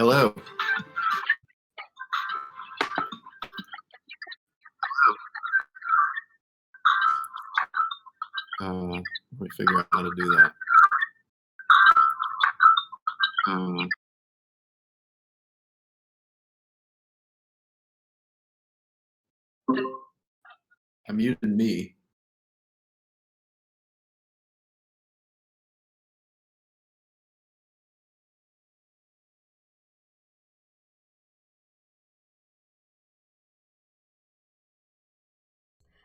Hello. Let me figure out how to do that. I muted me.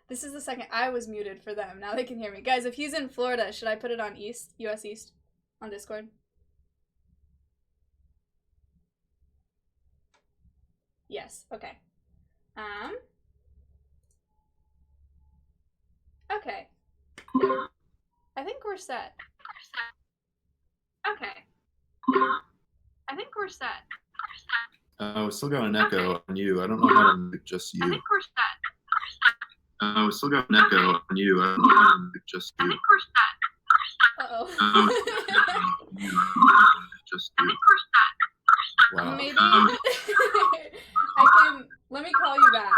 This is the second I was muted for them. Now they can hear me. Guys, if he's in Florida, should I put it on East, US East, on Discord? Yes, okay. Okay. I think we're set. Okay. I think we're set. We still got an echo on you. I don't know how to mute just you. I think we're set. We still got an echo on you. I don't know how to mute just you. I think we're set. Uh-oh. Just I you. think we're set. Wow. Maybe I can. Let me call you back.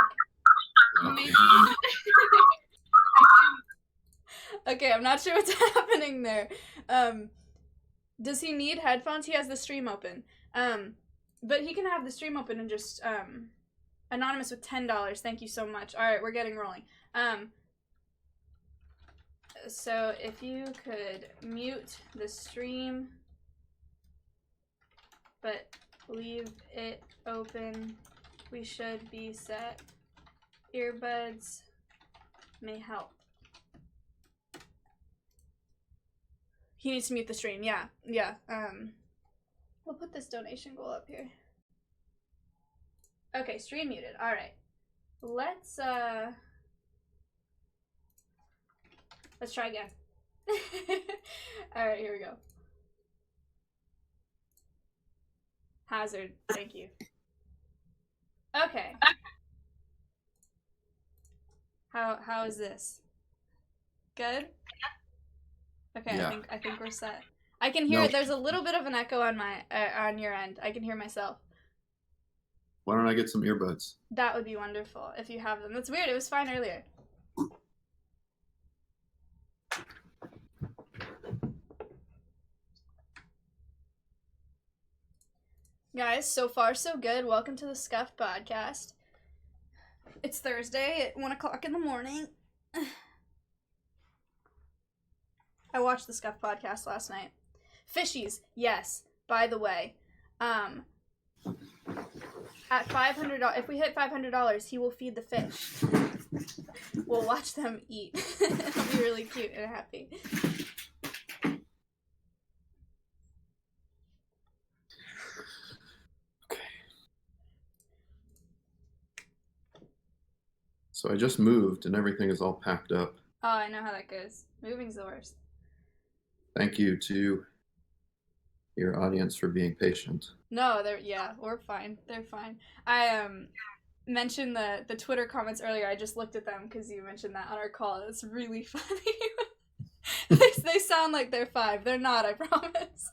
Okay. Maybe I can. Okay, I'm not sure what's happening there. Does he need headphones? He has the stream open. But he can have the stream open and just anonymous with $10. Thank you so much. All right, we're getting rolling. So if you could mute the stream, but leave it open, we should be set. Earbuds may help. He needs to mute the stream. Yeah. We'll put this donation goal up here. Okay, stream muted. All right. Let's try again. All right, here we go. Hazard. Thank you. Okay. How is this? Good? Okay, Yeah. I think we're set. I can hear No. it. There's a little bit of an echo on my on your end. I can hear myself. Why don't I get some earbuds? That would be wonderful if you have them. That's weird. It was fine earlier. Guys, so far so good. Welcome to the Scuff Podcast. It's Thursday at 1 o'clock in the morning. I watched the Scuff Podcast last night. Fishies, yes. By the way, at $500, if we hit $500, he will feed the fish. We'll watch them eat. It'll be really cute and happy. Okay. So I just moved and everything is all packed up. Oh, I know how that goes. Moving's the worst. Thank you to your audience for being patient. No, we're fine. They're fine. I mentioned the Twitter comments earlier. I just looked at them because you mentioned that on our call. It's really funny. they sound like they're 5. They're not, I promise.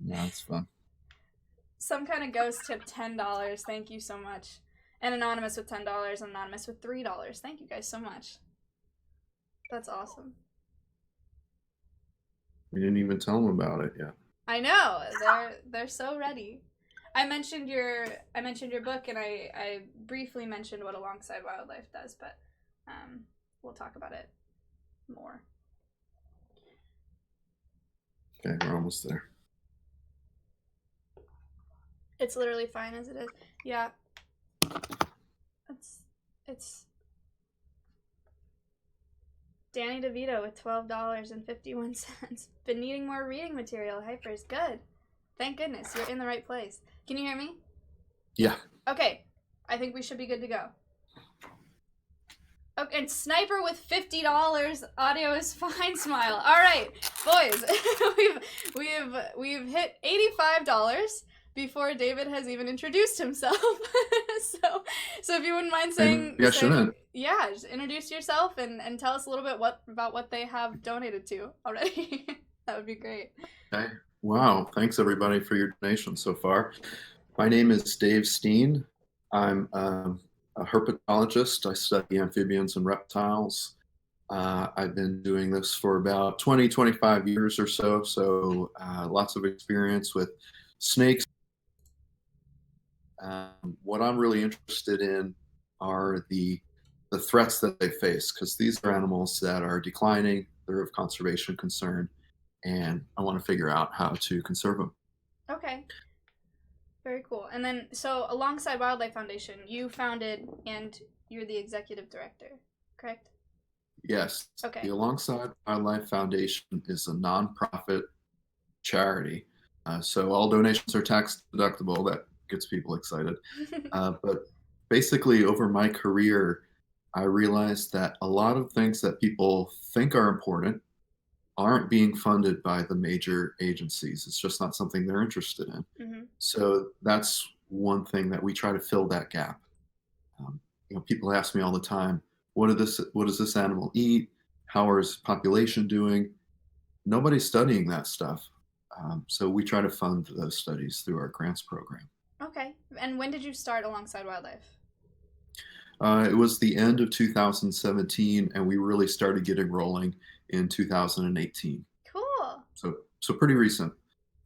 No, it's fun. Some kind of ghost tip $10. Thank you so much. And anonymous with $10, anonymous with $3. Thank you guys so much. That's awesome. We didn't even tell them about it yet. I know, they're so ready. I mentioned your book, and I briefly mentioned what Alongside Wildlife does, but we'll talk about it more. Okay, we're almost there. It's literally fine as it is. Yeah. It's Danny DeVito with $12.51. Been needing more reading material. Hypers, good. Thank goodness, you're in the right place. Can you hear me? Yeah. Okay, I think we should be good to go. Okay, and Sniper with $50. Audio is fine. Smile. All right, boys, we've hit $85 before David has even introduced himself. so if you wouldn't mind saying, yeah, just introduce yourself and tell us a little bit about what they have donated to already. That would be great. Okay. Wow. Thanks everybody for your donations so far. My name is Dave Steen. I'm a herpetologist. I study amphibians and reptiles. I've been doing this for about 20, 25 years or so, lots of experience with snakes. What I'm really interested in are the threats that they face, because these are animals that are declining, they're of conservation concern, and I want to figure out how to conserve them. Okay. Very cool. And then, so alongside Wildlife Foundation, you founded and you're the executive director, correct? Yes, the Okay. Alongside Wildlife Foundation is a nonprofit charity. So all donations are tax deductible. That gets people excited. But basically, over my career, I realized that a lot of things that people think are important aren't being funded by the major agencies. It's just not something they're interested in. hmm So that's one thing that we try to fill that gap. Um, People ask me all the time, what does this animal eat? How is population doing? Nobody's studying that stuff. So we try to fund those studies through our grants program. Okay. And when did you start Alongside Wildlife? It was the end of 2017, and we really started getting rolling in 2018. Cool. So pretty recent.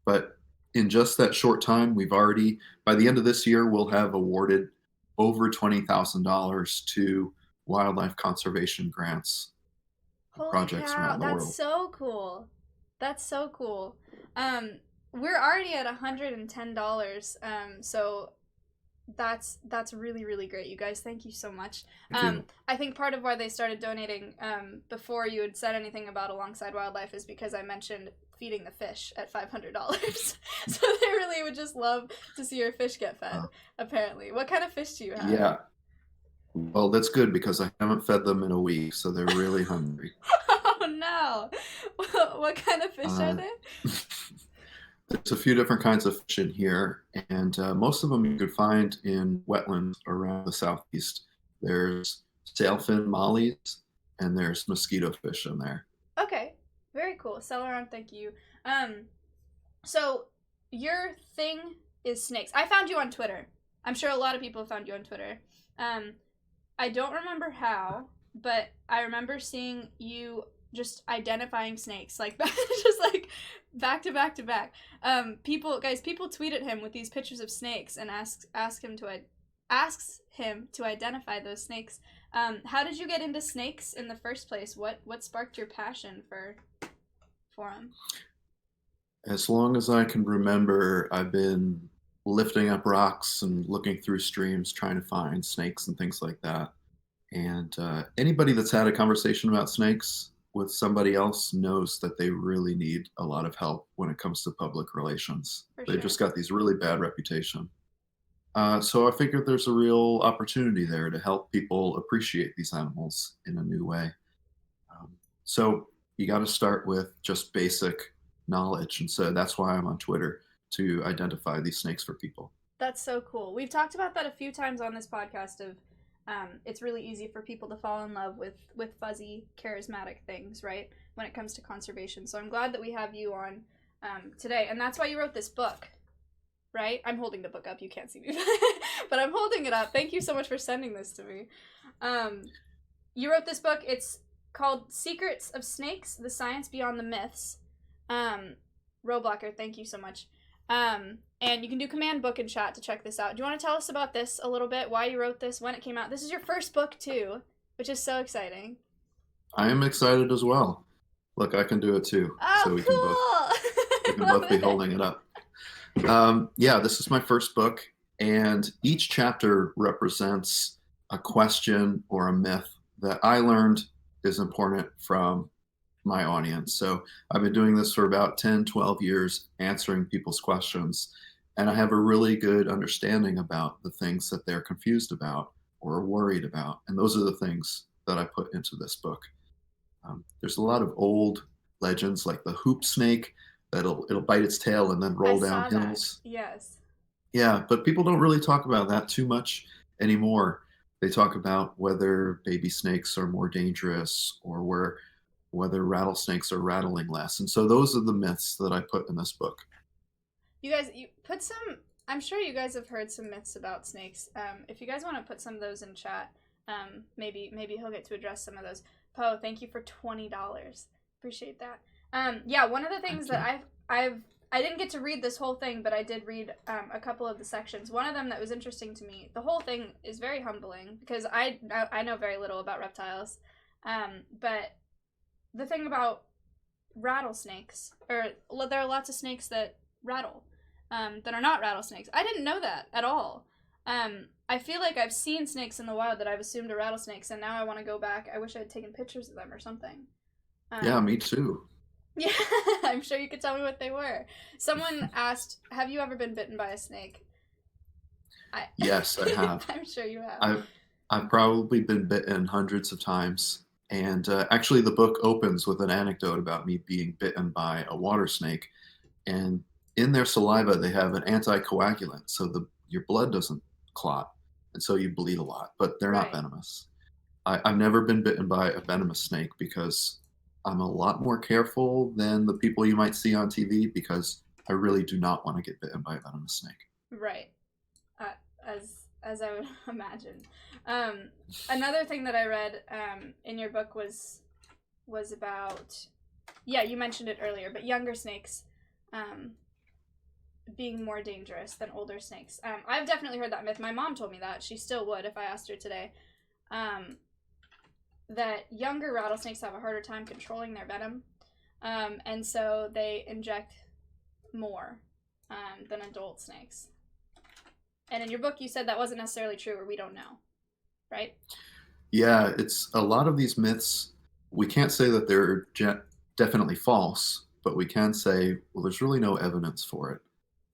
But in just that short time, by the end of this year, we'll have awarded over $20,000 to wildlife conservation grants Holy projects cow, around the that's world. so cool. That's so cool. Um, we're already at $110. So that's really really great, you guys. Thank you so much. Thank you. I think part of why they started donating before you had said anything about Alongside Wildlife is because I mentioned feeding the fish at $500. So they really would just love to see your fish get fed. Uh, Apparently, what kind of fish do you have? yeah. Well, that's good because I haven't fed them in a week, so they're really hungry. Oh no. What kind of fish are Uh, they? there's a few different kinds of fish in here, and most of them you could find in wetlands around the southeast. There's sailfin mollies, and there's mosquito fish in there. Okay, very cool. Celeron, thank you. Um, so your thing is snakes. I found you on Twitter. I'm sure a lot of people have found you on Twitter. Um, I don't remember how, but I remember seeing you just identifying snakes, like just like back to back to back. People tweet at him with these pictures of snakes and asks him to identify those snakes. How did you get into snakes in the first place? What sparked your passion for them? As long as I can remember, I've been lifting up rocks and looking through streams trying to find snakes and things like that. And anybody that's had a conversation about snakes with somebody else knows that they really need a lot of help when it comes to public relations. For They've sure. just got these really bad reputation. So I figured there's a real opportunity there to help people appreciate these animals in a new way. Um, so you got to start with just basic knowledge. And so that's why I'm on Twitter, to identify these snakes for people. That's so cool. We've talked about that a few times on this podcast. It's really easy for people to fall in love with fuzzy, charismatic things, right? When it comes to conservation. So I'm glad that we have you on today, and that's why you wrote this book, right? I'm holding the book up. You can't see me, but I'm holding it up. Thank you so much for sending this to me. You wrote this book. It's called Secrets of Snakes: The Science Beyond the Myths. Roblocker, thank you so much. And you can do command book in chat to check this out. Do you want to tell us about this a little bit? Why you wrote this? When it came out? This is your first book too, which is so exciting. I am excited as well. Look, I can do it too. Oh, So cool! we can both be holding it up. Yeah, this is my first book, and each chapter represents a question or a myth that I learned is important from my audience. So I've been doing this for about 10, 12 years, answering people's questions, and I have a really good understanding about the things that they're confused about or worried about. And those are the things that I put into this book. There's a lot of old legends like the hoop snake it'll bite its tail and then I roll down saw that. hills. Yes. Yeah, but people don't really talk about that too much anymore. They talk about whether baby snakes are more dangerous or whether rattlesnakes are rattling less. And so those are the myths that I put in this book. You guys, you put some I'm sure you guys have heard some myths about snakes. If you guys want to put some of those in chat, maybe he'll get to address some of those. Poe, thank you for $20. Appreciate that. Yeah, one of the things that I didn't get to read this whole thing, but I did read a couple of the sections. One of them that was interesting to me. The whole thing is very humbling because I know very little about reptiles, but the thing about rattlesnakes, or there are lots of snakes that rattle, that are not rattlesnakes. I didn't know that at all. I feel like I've seen snakes in the wild that I've assumed are rattlesnakes, and now I want to go back. I wish I had taken pictures of them or something. Yeah, me too. Yeah, I'm sure you could tell me what they were. Someone asked, have you ever been bitten by a snake? Yes, I have. I'm sure you have. I've probably been bitten hundreds of times. And actually, the book opens with an anecdote about me being bitten by a water snake. And in their saliva, they have an anticoagulant, so your blood doesn't clot, and so you bleed a lot. But they're not Right. venomous. I've never been bitten by a venomous snake because I'm a lot more careful than the people you might see on TV, because I really do not want to get bitten by a venomous snake. Right. As I would imagine. Another thing that I read in your book was about, yeah, you mentioned it earlier, but younger snakes being more dangerous than older snakes. I've definitely heard that myth. My mom told me that. She still would if I asked her today. That younger rattlesnakes have a harder time controlling their venom, and so they inject more than adult snakes. And in your book, you said that wasn't necessarily true, or we don't know, right? Yeah, it's a lot of these myths. We can't say that they're definitely false, but we can say, well, there's really no evidence for it.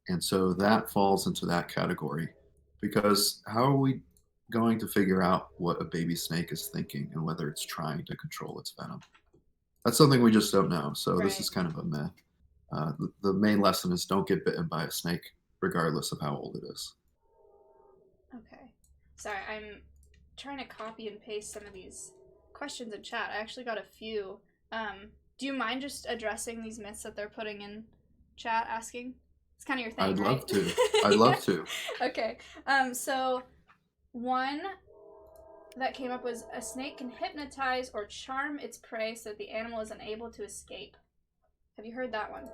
And so that falls into that category, because how are we going to figure out what a baby snake is thinking and whether it's trying to control its venom? That's something we just don't know. So this is kind of a myth. The main lesson is don't get bitten by a snake, regardless of how old it is. Okay. Sorry, I'm trying to copy and paste some of these questions in chat. I actually got a few. Do you mind just addressing these myths that they're putting in chat, asking? It's kind of your thing, I'd right? love to. I'd love to. Okay. So one that came up was, a snake can hypnotize or charm its prey so that the animal is unable to escape. Have you heard that one?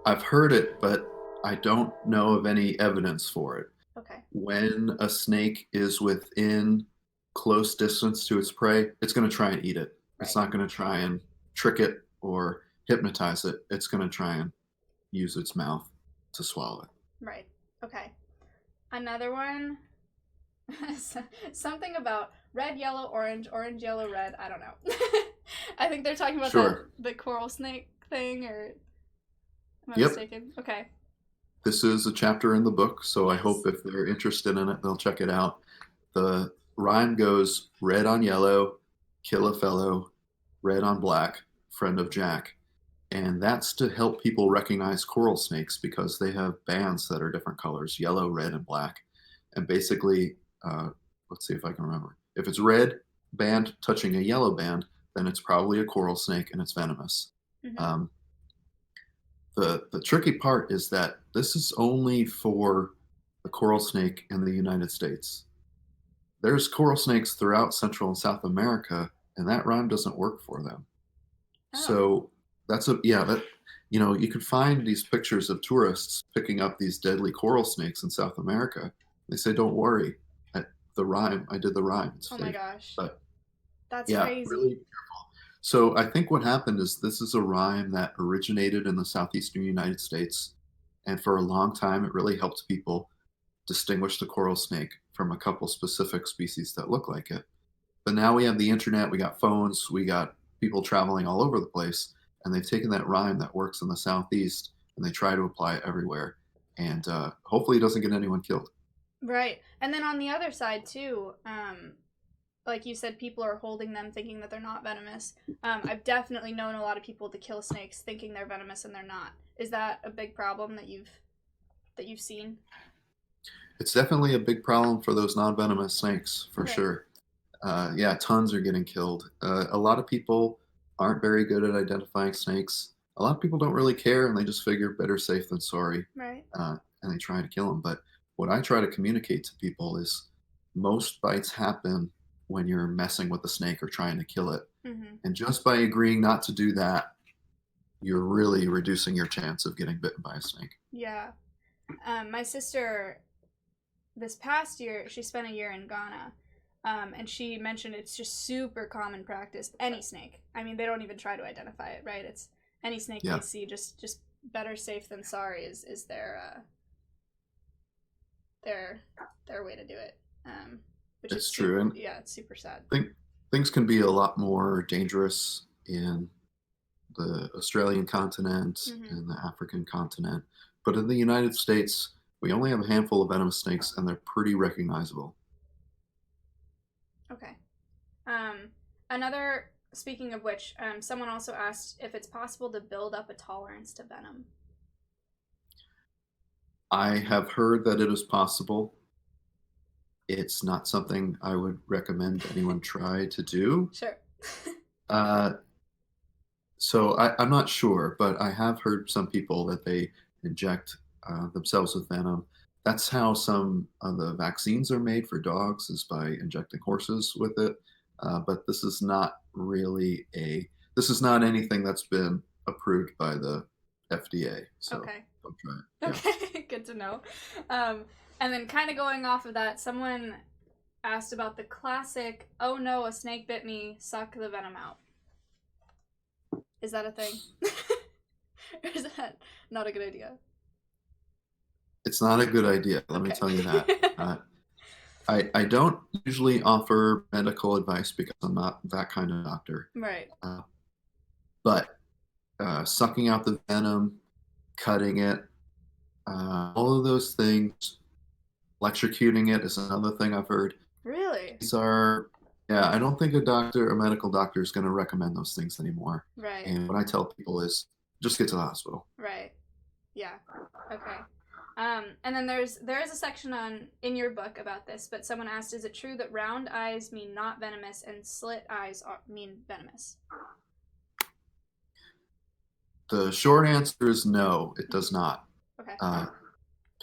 I've heard it, but I don't know of any evidence for it. Okay. When a snake is within close distance to its prey, it's going to try and eat it. Right. It's not going to try and trick it or hypnotize it. It's going to try and use its mouth to swallow it. Right. Okay. Another one, something about red, yellow, orange, orange, yellow, red. I don't know. I think they're talking about the coral snake thing, or am I mistaken? Okay. This is a chapter in the book, so I hope if they're interested in it, they'll check it out. The rhyme goes, red on yellow, kill a fellow, red on black, friend of Jack. And that's to help people recognize coral snakes, because they have bands that are different colors, yellow, red, and black. And basically, let's see if I can remember. If it's red band touching a yellow band, then it's probably a coral snake and it's venomous. Mm-hmm. The tricky part is that this is only for the coral snake in the United States. There's coral snakes throughout Central and South America, and that rhyme doesn't work for them. Oh. So you can find these pictures of tourists picking up these deadly coral snakes in South America. They say, "Don't worry, I did the rhyme. It's oh fake." My gosh, but that's crazy. Really careful. So I think what happened is this is a rhyme that originated in the southeastern United States, and for a long time it really helped people distinguish the coral snake from a couple specific species that look like it. But now we have the internet, we got phones, we got people traveling all over the place, and they've taken that rhyme that works in the southeast and they try to apply it everywhere, and hopefully it doesn't get anyone killed. Right. And then on the other side too, like you said, people are holding them thinking that they're not venomous. I've definitely known a lot of people to kill snakes thinking they're venomous and they're not. Is that a big problem that you've seen? It's definitely a big problem for those non-venomous snakes, for sure. Tons are getting killed. A lot of people aren't very good at identifying snakes. A lot of people don't really care, and they just figure better safe than sorry. Right. And and they try to kill them. But what I try to communicate to people is most bites happen when you're messing with the snake or trying to kill it. Hmm. And just by agreeing not to do that, you're really reducing your chance of getting bitten by a snake. Yeah. My sister, this past year, she spent a year in Ghana. And she mentioned it's just super common practice. Any snake. I mean, they don't even try to identify it, right? It's any snake Yeah. they see. Just better safe than sorry is their way to do it. Which It's is true. And yeah, it's super sad. I think things can be a lot more dangerous in the Australian continent Hmm. and the African continent. But in the United States, we only have a handful of venomous snakes, and they're pretty recognizable. Okay. Um, another. Speaking of which, someone also asked if it's possible to build up a tolerance to venom. I have heard that it is possible. It's not something I would recommend anyone try to do. Sure. Uh, so I'm not sure, but I have heard some people that they inject themselves with venom. That's how some of the vaccines are made for dogs, is by injecting horses with it. But this is not really this is not anything that's been approved by the FDA. So Okay. don't try it. Yeah. Okay, good to know. And then kind of going off of that, someone asked about the classic, "Oh no, a snake bit me, suck the venom out." Is that a thing? Or is that not a good idea? It's not a good idea. Let me Okay. tell you that. I don't usually offer medical advice because I'm not that kind of doctor. Right. Uh, but sucking out the venom, cutting it, all of those things, electrocuting it is another thing I've heard. Really? These are, yeah, I don't think a medical doctor is going to recommend those things anymore. Right. And what I tell people is just get to the hospital. Right. Yeah. Okay. And then there is a section in your book about this, but someone asked, is it true that round eyes mean not venomous and slit eyes mean venomous? The short answer is no, it does not. Okay.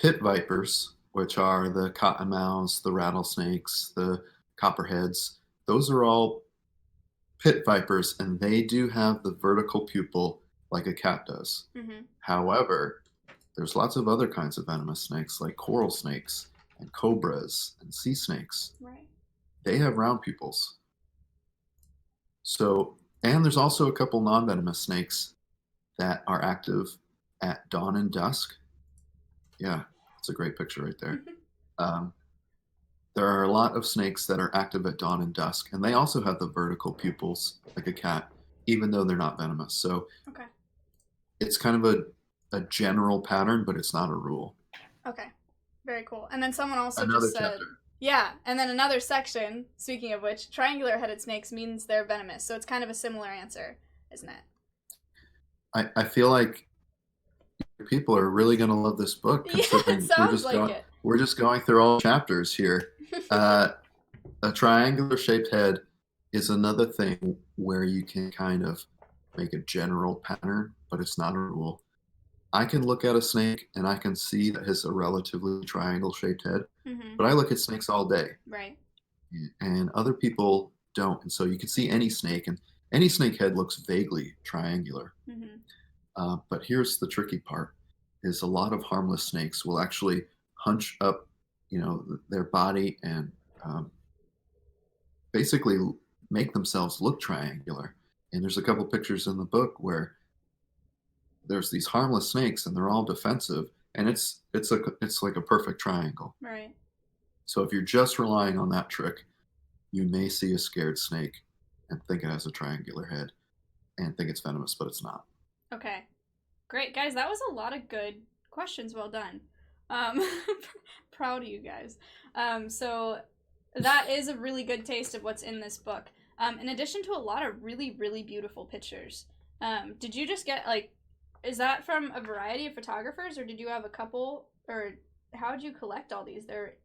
Pit vipers, which are the cottonmouths, the rattlesnakes, the copperheads, those are all pit vipers, and they do have the vertical pupil like a cat does. Mm-hmm. However, there's lots of other kinds of venomous snakes, like coral snakes and cobras and sea snakes. Right. They have round pupils. So, and there's also a couple non-venomous snakes that are active at dawn and dusk. Yeah, it's a great picture right there. There are a lot of snakes that are active at dawn and dusk, and they also have the vertical pupils like a cat, even though they're not venomous. So Okay. it's kind of a general pattern, but it's not a rule. Okay. Very cool. And then someone also Another just said, chapter. yeah, and then another section, speaking of which, triangular headed snakes means they're venomous. So it's kind of a similar answer, isn't it? I feel like people are really going to love this book, Yeah, considering it sounds like it. we're just going through all chapters here. A triangular shaped head is another thing where you can kind of make a general pattern, but it's not a rule. I can look at a snake and I can see that it's a relatively triangle shaped head, Mm-hmm. but I look at snakes all day, Right. and other people don't. And so you can see any snake, and any snake head looks vaguely triangular. Mm-hmm. But here's the tricky part: is a lot of harmless snakes will actually hunch up, their body and basically make themselves look triangular. And there's a couple pictures in the book where there's these harmless snakes, and they're all defensive, and it's like a perfect triangle. Right. So if you're just relying on that trick, you may see a scared snake and think it has a triangular head and think it's venomous, but it's not. Okay. Great. Guys, that was a lot of good questions. Well done. Proud of you guys. So that is a really good taste of what's in this book. In addition to a lot of really, really beautiful pictures. Did you just get, is that from a variety of photographers, or did you have a couple, or how did you collect all these? They're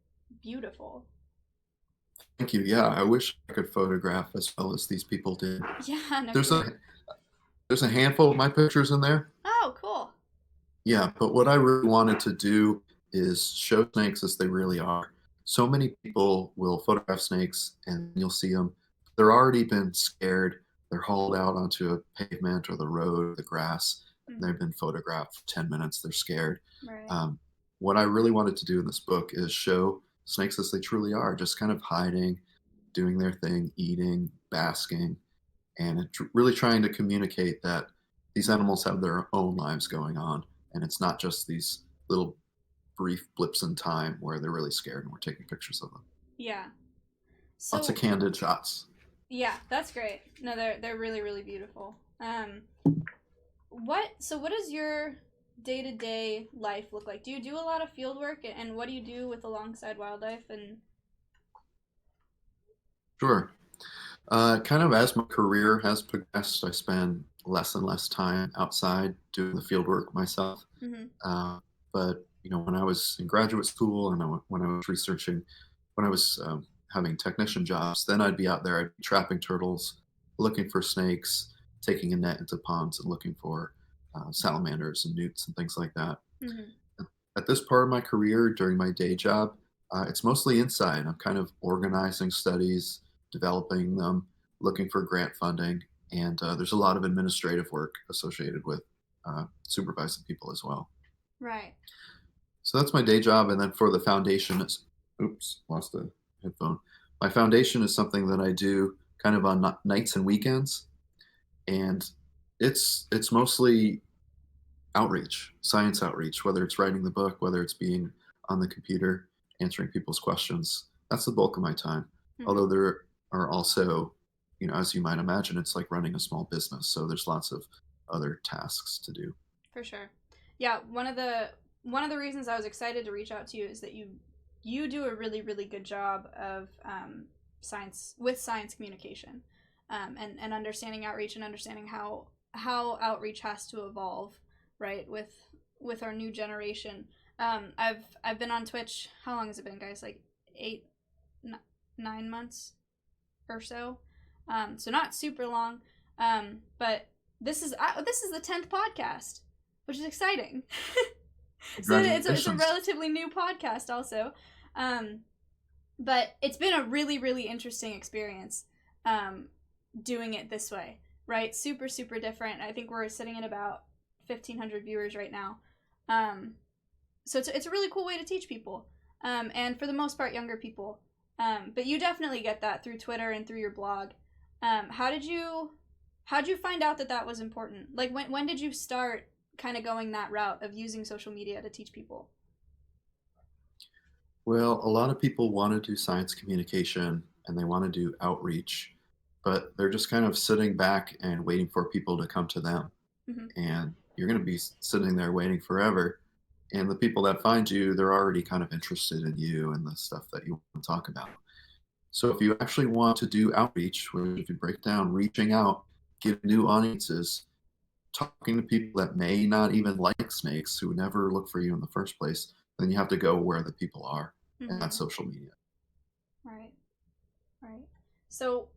beautiful. Thank you. Yeah, I wish I could photograph as well as these people did. Yeah, no There's kidding. there's a handful of my pictures in there. Oh, cool. Yeah, but what I really wanted to do is show snakes as they really are. So many people will photograph snakes and you'll see them. They're already been scared. They're hauled out onto a pavement or the road, the grass, and Mhm. they've been photographed for 10 minutes. They're scared. Right. Um, what I really wanted to do in this book is show snakes as they truly are, just kind of hiding, doing their thing, eating, basking, and really trying to communicate that these animals have their own lives going on, and it's not just these little brief blips in time where they're really scared and we're taking pictures of them. Yeah. Lots of So candid shots. yeah, that's great. No, they're really really beautiful. What does your day-to-day life look like? Do you do a lot of field work, and what do you do with alongside wildlife? And Sure. Kind of as my career has progressed, I spend less and less time outside doing the field work myself. hmm But when I was in graduate school and when I was researching, when I was having technician jobs, then I'd be out there, I'd be trapping turtles, looking for snakes, taking a net into ponds and looking for salamanders and newts and things like that. hmm At this part of my career, during my day job, it's mostly inside. I'm kind of organizing studies, developing them, looking for grant funding, and there's a lot of administrative work associated with supervising people as well. right. So that's my day job, and then for the foundation, it's oops, lost a headphone. My foundation is something that I do kind of on nights and weekends, and it's mostly outreach, science outreach, whether it's writing the book, whether it's being on the computer, answering people's questions. That's the bulk of my time. hmm Although there are also, as you might imagine, it's like running a small business. So there's lots of other tasks to do. For sure. Yeah, one of the reasons I was excited to reach out to you is that you do a really really good job of science communication, and understanding outreach and understanding how outreach has to evolve, right, with our new generation. I've been on Twitch. How long has it been, guys? Like 8, 9 months or so. So not super long. But this is the 10th podcast, which is exciting. So it's a Congratulations. relatively new podcast also. But it's been a really really interesting experience, doing it this way, right? Super super different. I think we're sitting at about 1,500 viewers right now. So it's a really cool way to teach people, and for the most part younger people. But you definitely get that through Twitter and through your blog. How'd you find out that that was important? Like when did you start kind of going that route of using social media to teach people? Well, a lot of people want to do science communication and they want to do outreach, but they're just kind of sitting back and waiting for people to come to them. hmm And you're going to be sitting there waiting forever. And the people that find you, they're already kind of interested in you and the stuff that you want to talk about. So if you actually want to do outreach, where if you break down reaching out, get new audiences, talking to people that may not even like snakes, who never look for you in the first place, then you have to go where the people are, and that's hmm social media. Right, right. So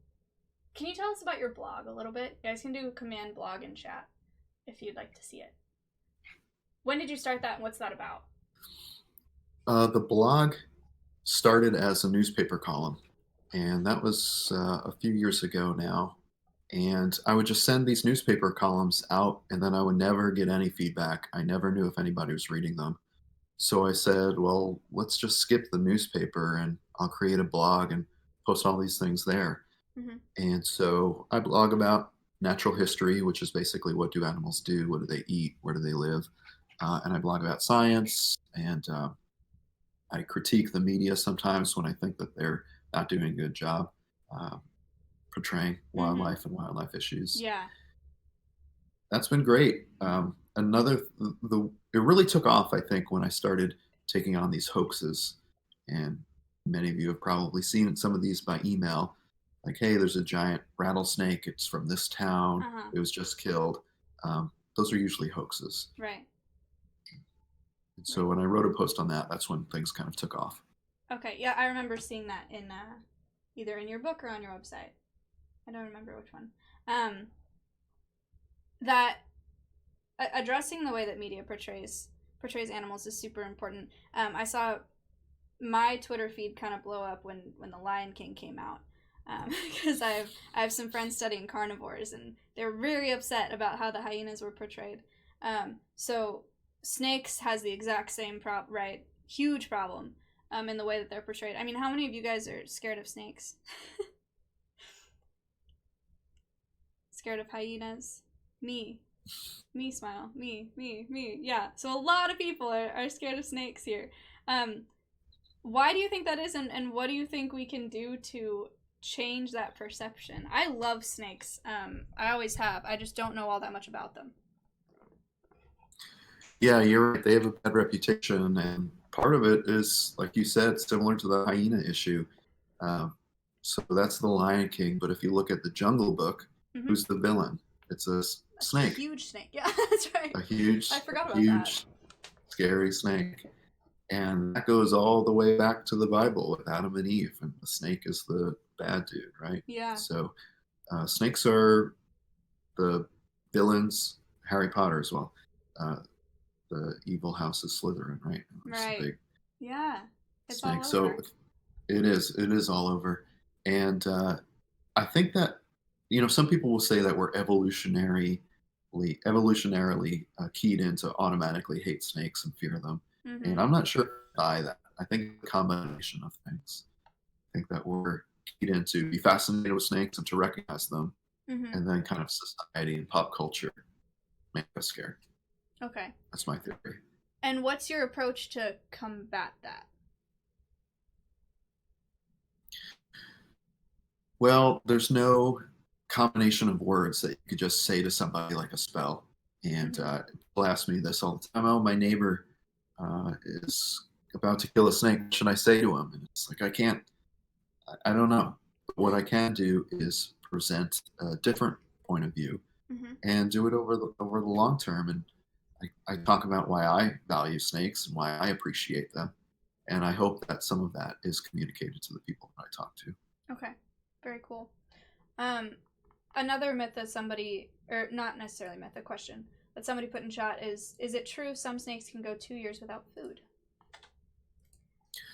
can you tell us about your blog a little bit? You guys can do command blog in chat if you'd like to see it. When did you start that, and what's that about? The blog started as a newspaper column, and that was a few years ago now. And I would just send these newspaper columns out, and then I would never get any feedback. I never knew if anybody was reading them. So I said, well, let's just skip the newspaper and I'll create a blog and post all these things there. hmm And so I blog about natural history, which is basically what do animals do? What do they eat? Where do they live? And I blog about science, and I critique the media sometimes when I think that they're not doing a good job uh, portraying hmm wildlife and wildlife issues. Yeah. That's been great. It really took off, I think, when I started taking on these hoaxes, and many of you have probably seen some of these by email. Like, hey, there's a giant rattlesnake. It's from this town. Uh huh. It was just killed. Those are usually hoaxes. Right. And so Right. when I wrote a post on that, that's when things kind of took off. Okay. Yeah, I remember seeing that in either in your book or on your website. I don't remember which one. That addressing the way that media portrays animals is super important. I saw my Twitter feed kind of blow up when The Lion King came out, because I have some friends studying carnivores, and they're very upset about how the hyenas were portrayed. So snakes has the exact same right? Huge problem in the way that they're portrayed. I mean, how many of you guys are scared of snakes? Scared of hyenas? Me, smile. Me. Yeah, so a lot of people are scared of snakes here. Why do you think that is, and what do you think we can do to change that perception? I love snakes. I always have. I just don't know all that much about them. Yeah, you're right. They have a bad reputation, and part of it is, like you said, similar to the hyena issue. So that's the Lion King. But if you look at the Jungle Book, who's the villain? It's a snake. A huge snake. Yeah, that's right. A huge, I forgot about huge, scary snake. And that goes all the way back to the Bible with Adam and Eve, and the snake is the bad dude, right? Yeah. So snakes are the villains. Harry Potter as well. The evil house is Slytherin, right? Right. Big yeah. It's snake. All over. So it is all over. And I think that, some people will say that we're evolutionarily keyed into automatically hate snakes and fear them. And I'm not sure I buy that. I think a combination of things. I think that we're keyed into be fascinated with snakes and to recognize them, and then kind of society and pop culture make us scared. Okay. That's my theory. And what's your approach to combat that? Well, there's no combination of words that you could just say to somebody like a spell. And people ask me this all the time. Oh, my neighbor is about to kill a snake. What should I say to him? And it's like, I don't know. But what I can do is present a different point of view and do it over the long term. And I talk about why I value snakes and why I appreciate them. And I hope that some of that is communicated to the people that I talk to. Okay. Very cool. Another myth that somebody, or not necessarily myth, a question that somebody put in chat is it true some snakes can go 2 years without food?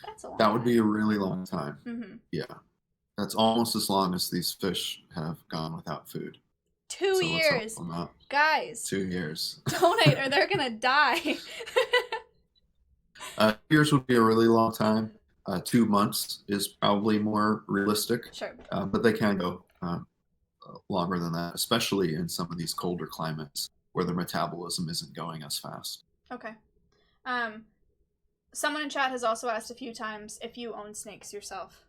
That's a long time. That would be a really long time. Yeah. That's almost as long as these fish have gone without food. 2 years. Guys. 2 years. Donate or they're going to die. 2 years would be a really long time. 2 months is probably more realistic. Sure. But they can go longer than that, especially in some of these colder climates where their metabolism isn't going as fast. Okay. Someone in chat has also asked a few times if you own snakes yourself.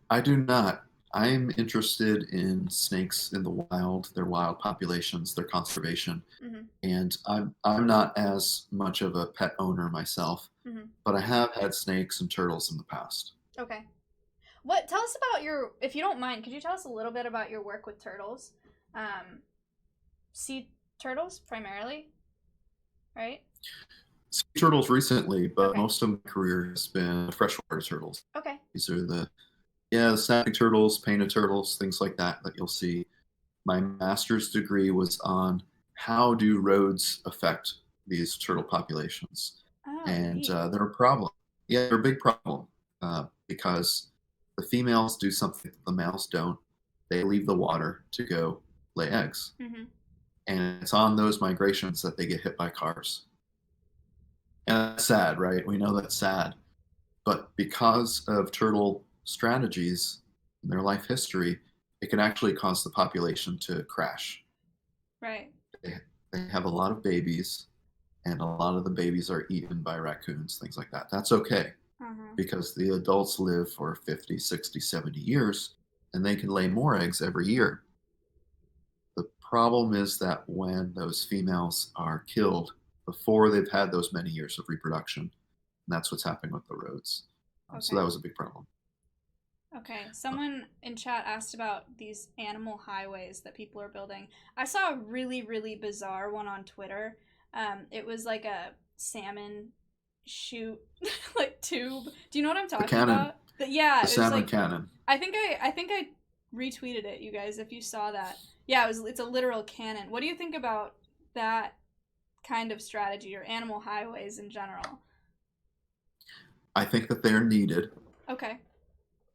I do not. I'm interested in snakes in the wild, their wild populations, their conservation. And I'm not as much of a pet owner myself, but I have had snakes and turtles in the past. Okay. Tell us about if you don't mind, could you tell us a little bit about your work with turtles? Sea turtles primarily, right? Sea turtles recently, but most of my career has been freshwater turtles. Okay. These are the snapping turtles, painted turtles, things like that you'll see. My master's degree was on how do roads affect these turtle populations. And they're a problem. Yeah, they're a big problem because the females do something that the males don't. They leave the water to go lay eggs. And it's on those migrations that they get hit by cars. And that's sad, right? We know that's sad. But because of turtle strategies in their life history, it can actually cause the population to crash. Right. They have a lot of babies, and a lot of the babies are eaten by raccoons, things like that. That's okay, because the adults live for 50, 60, 70 years, and they can lay more eggs every year. The problem is that when those females are killed before they've had those many years of reproduction, and that's what's happening with the roads. So that was a big problem. Okay, someone in chat asked about these animal highways that people are building. I saw a really, really bizarre one on Twitter. It was like a salmon chute, like tube. Do you know what I'm talking about? The salmon cannon. I think I retweeted it, you guys, if you saw that. Yeah, it's a literal cannon. What do you think about that kind of strategy, or animal highways in general? I think that they're needed. Okay.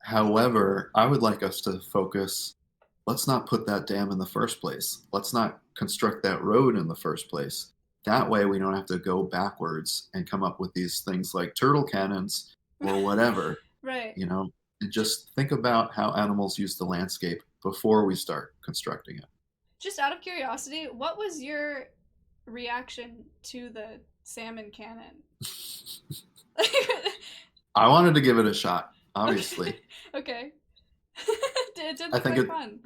However, I would like us to focus, let's not put that dam in the first place. Let's not construct that road in the first place. That way we don't have to go backwards and come up with these things like turtle cannons or whatever, Right. you know, and just think about how animals use the landscape before we start constructing it. Just out of curiosity, what was your reaction to the salmon cannon? I wanted to give it a shot, obviously. Okay. It did I look think like fun.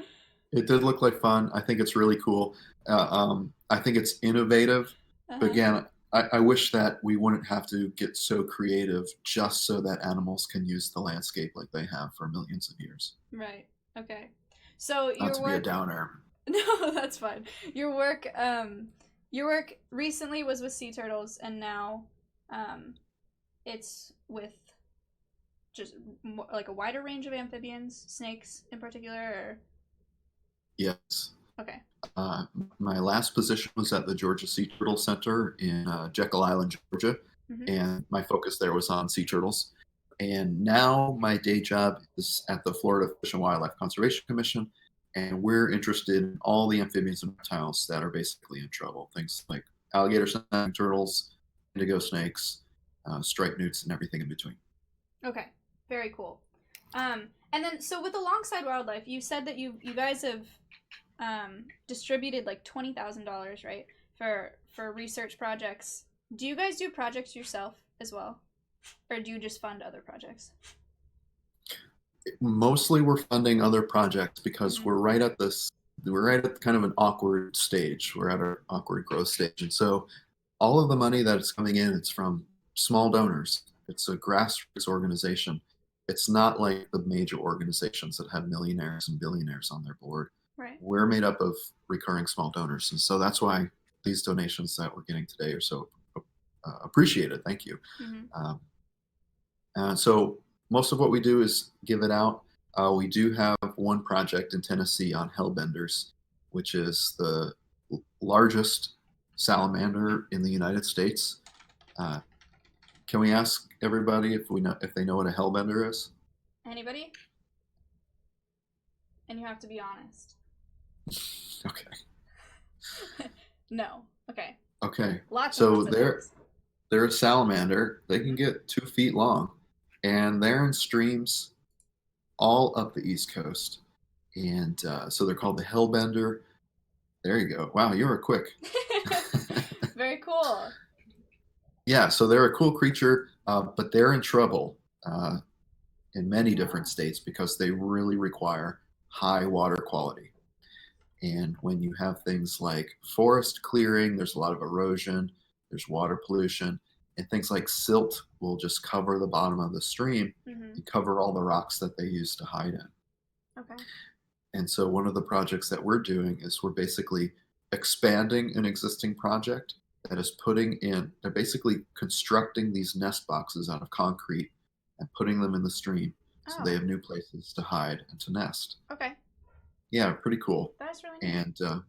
it did look like fun. I think it's really cool. I think it's innovative. But Uh-huh. again, I wish that we wouldn't have to get so creative just so that animals can use the landscape like they have for millions of years. Right. Okay. So Not your to be a work downer. No, that's fine. Your work recently was with sea turtles, and now it's with just like a wider range of amphibians, snakes in particular, or Yes. okay. Uh, my last position was at the Georgia Sea Turtle Center in Jekyll Island, Georgia, Mhm. and my focus there was on sea turtles. And now my day job is at the Florida Fish and Wildlife Conservation Commission, and we're interested in all the amphibians and reptiles that are basically in trouble. Things like alligator snapping turtles, indigo snakes, striped newts, and everything in between. Okay. Very cool. And then so with alongside wildlife, you said that you guys have distributed like $20,000, right, for research projects. Do you guys do projects yourself as well, or do you just fund other projects? Mostly we're funding other projects because Mhm. we're right at kind of an awkward stage. We're at an awkward growth stage. And so all of the money that is coming in, it's from small donors. It's a grassroots organization. It's not like the major organizations that have millionaires and billionaires on their board. Right. We're made up of recurring small donors. And so that's why these donations that we're getting today are so appreciated. Thank you. Mhm. Um, so most of what we do is give it out. We do have one project in Tennessee on hellbenders, which is the largest salamander in the United States. Uh, can we ask everybody if they know what a hellbender is? Anybody? And you have to be honest. Okay. No. Okay. Okay. Lots and So lots of things. they're a salamander. They can Mhm. get 2 feet long, and they're in streams all up the East Coast. And so they're called the hellbender. There you go. Wow, you were quick. Very cool. Yeah, so they're a cool creature, but they're in trouble in many different Oh. states because they really require high water quality. And when you have things like forest clearing, there's a lot of erosion, there's water pollution, and things like silt will just cover the bottom of the stream Mhm. and cover all the rocks that they use to hide in. Okay. And so one of the projects that we're doing is we're basically expanding an existing project that is they're basically constructing these nest boxes out of concrete and putting them in the stream so they Oh. have new places to hide and to nest. Okay. Yeah, pretty cool. That's really neat. And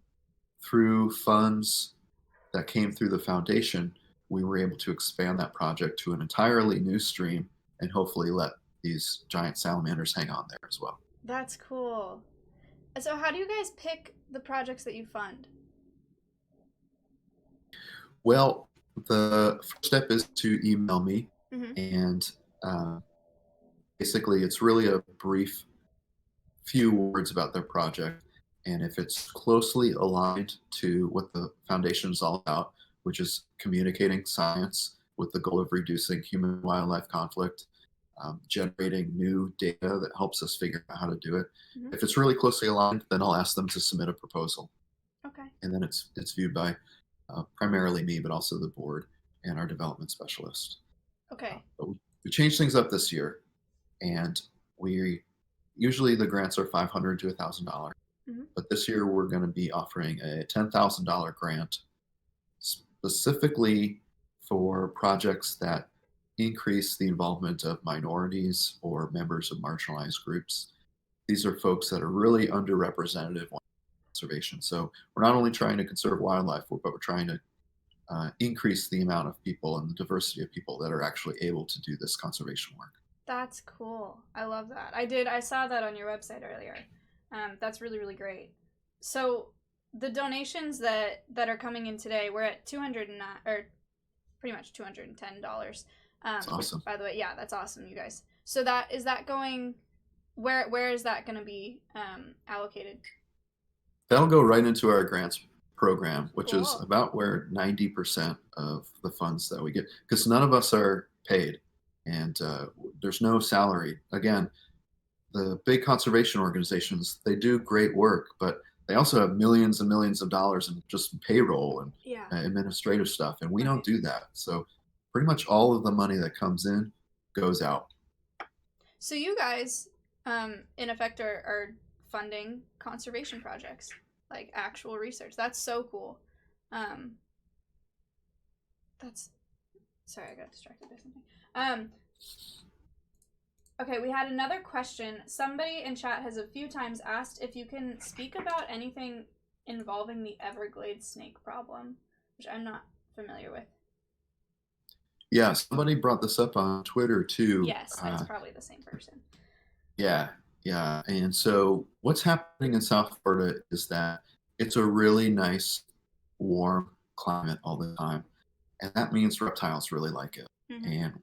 through funds that came through the foundation, we were able to expand that project to an entirely new stream and hopefully let these giant salamanders hang on there as well. That's cool. So how do you guys pick the projects that you fund? Well, the first step is to email me, Mhm. and uh, basically, it's really a brief few words about their project. And if it's closely aligned to what the foundation is all about, which is communicating science with the goal of reducing human wildlife conflict, generating new data that helps us figure out how to do it. Mhm. If it's really closely aligned, then I'll ask them to submit a proposal, Okay. and then it's viewed by primarily me, but also the board and our development specialist. Okay. But we changed things up this year, and we usually the grants are $500 to $1,000, Mhm. but this year we're going to be offering a $10,000 grant specifically for projects that increase the involvement of minorities or members of marginalized groups. These are folks that are really underrepresented in conservation. So we're not only trying to conserve wildlife, but we're trying to increase the amount of people and the diversity of people that are actually able to do this conservation work. That's cool. I love that. I saw that on your website earlier. That's really, really great. So the donations that are coming in today, we're at 209, or pretty much $210. That's awesome. By the way, yeah, that's awesome, you guys. So is that going, where is that going to be allocated? That'll go right into our grants program, which Cool. is about where 90% of the funds that we get, because none of us are paid and there's no salary. Again, the big conservation organizations, they do great work, but they also have millions and millions of dollars in just payroll and administrative stuff, and we don't do that. So pretty much all of the money that comes in goes out. So you guys, in effect, are funding conservation projects, like actual research. That's so cool. Sorry, I got distracted by something. Okay, we had another question. Somebody in chat has a few times asked if you can speak about anything involving the Everglades snake problem, which I'm not familiar with. Yeah, somebody brought this up on Twitter too. Yes, that's probably the same person. Yeah. And so what's happening in South Florida is that it's a really nice, warm climate all the time. And that means reptiles really like it. Mm-hmm. And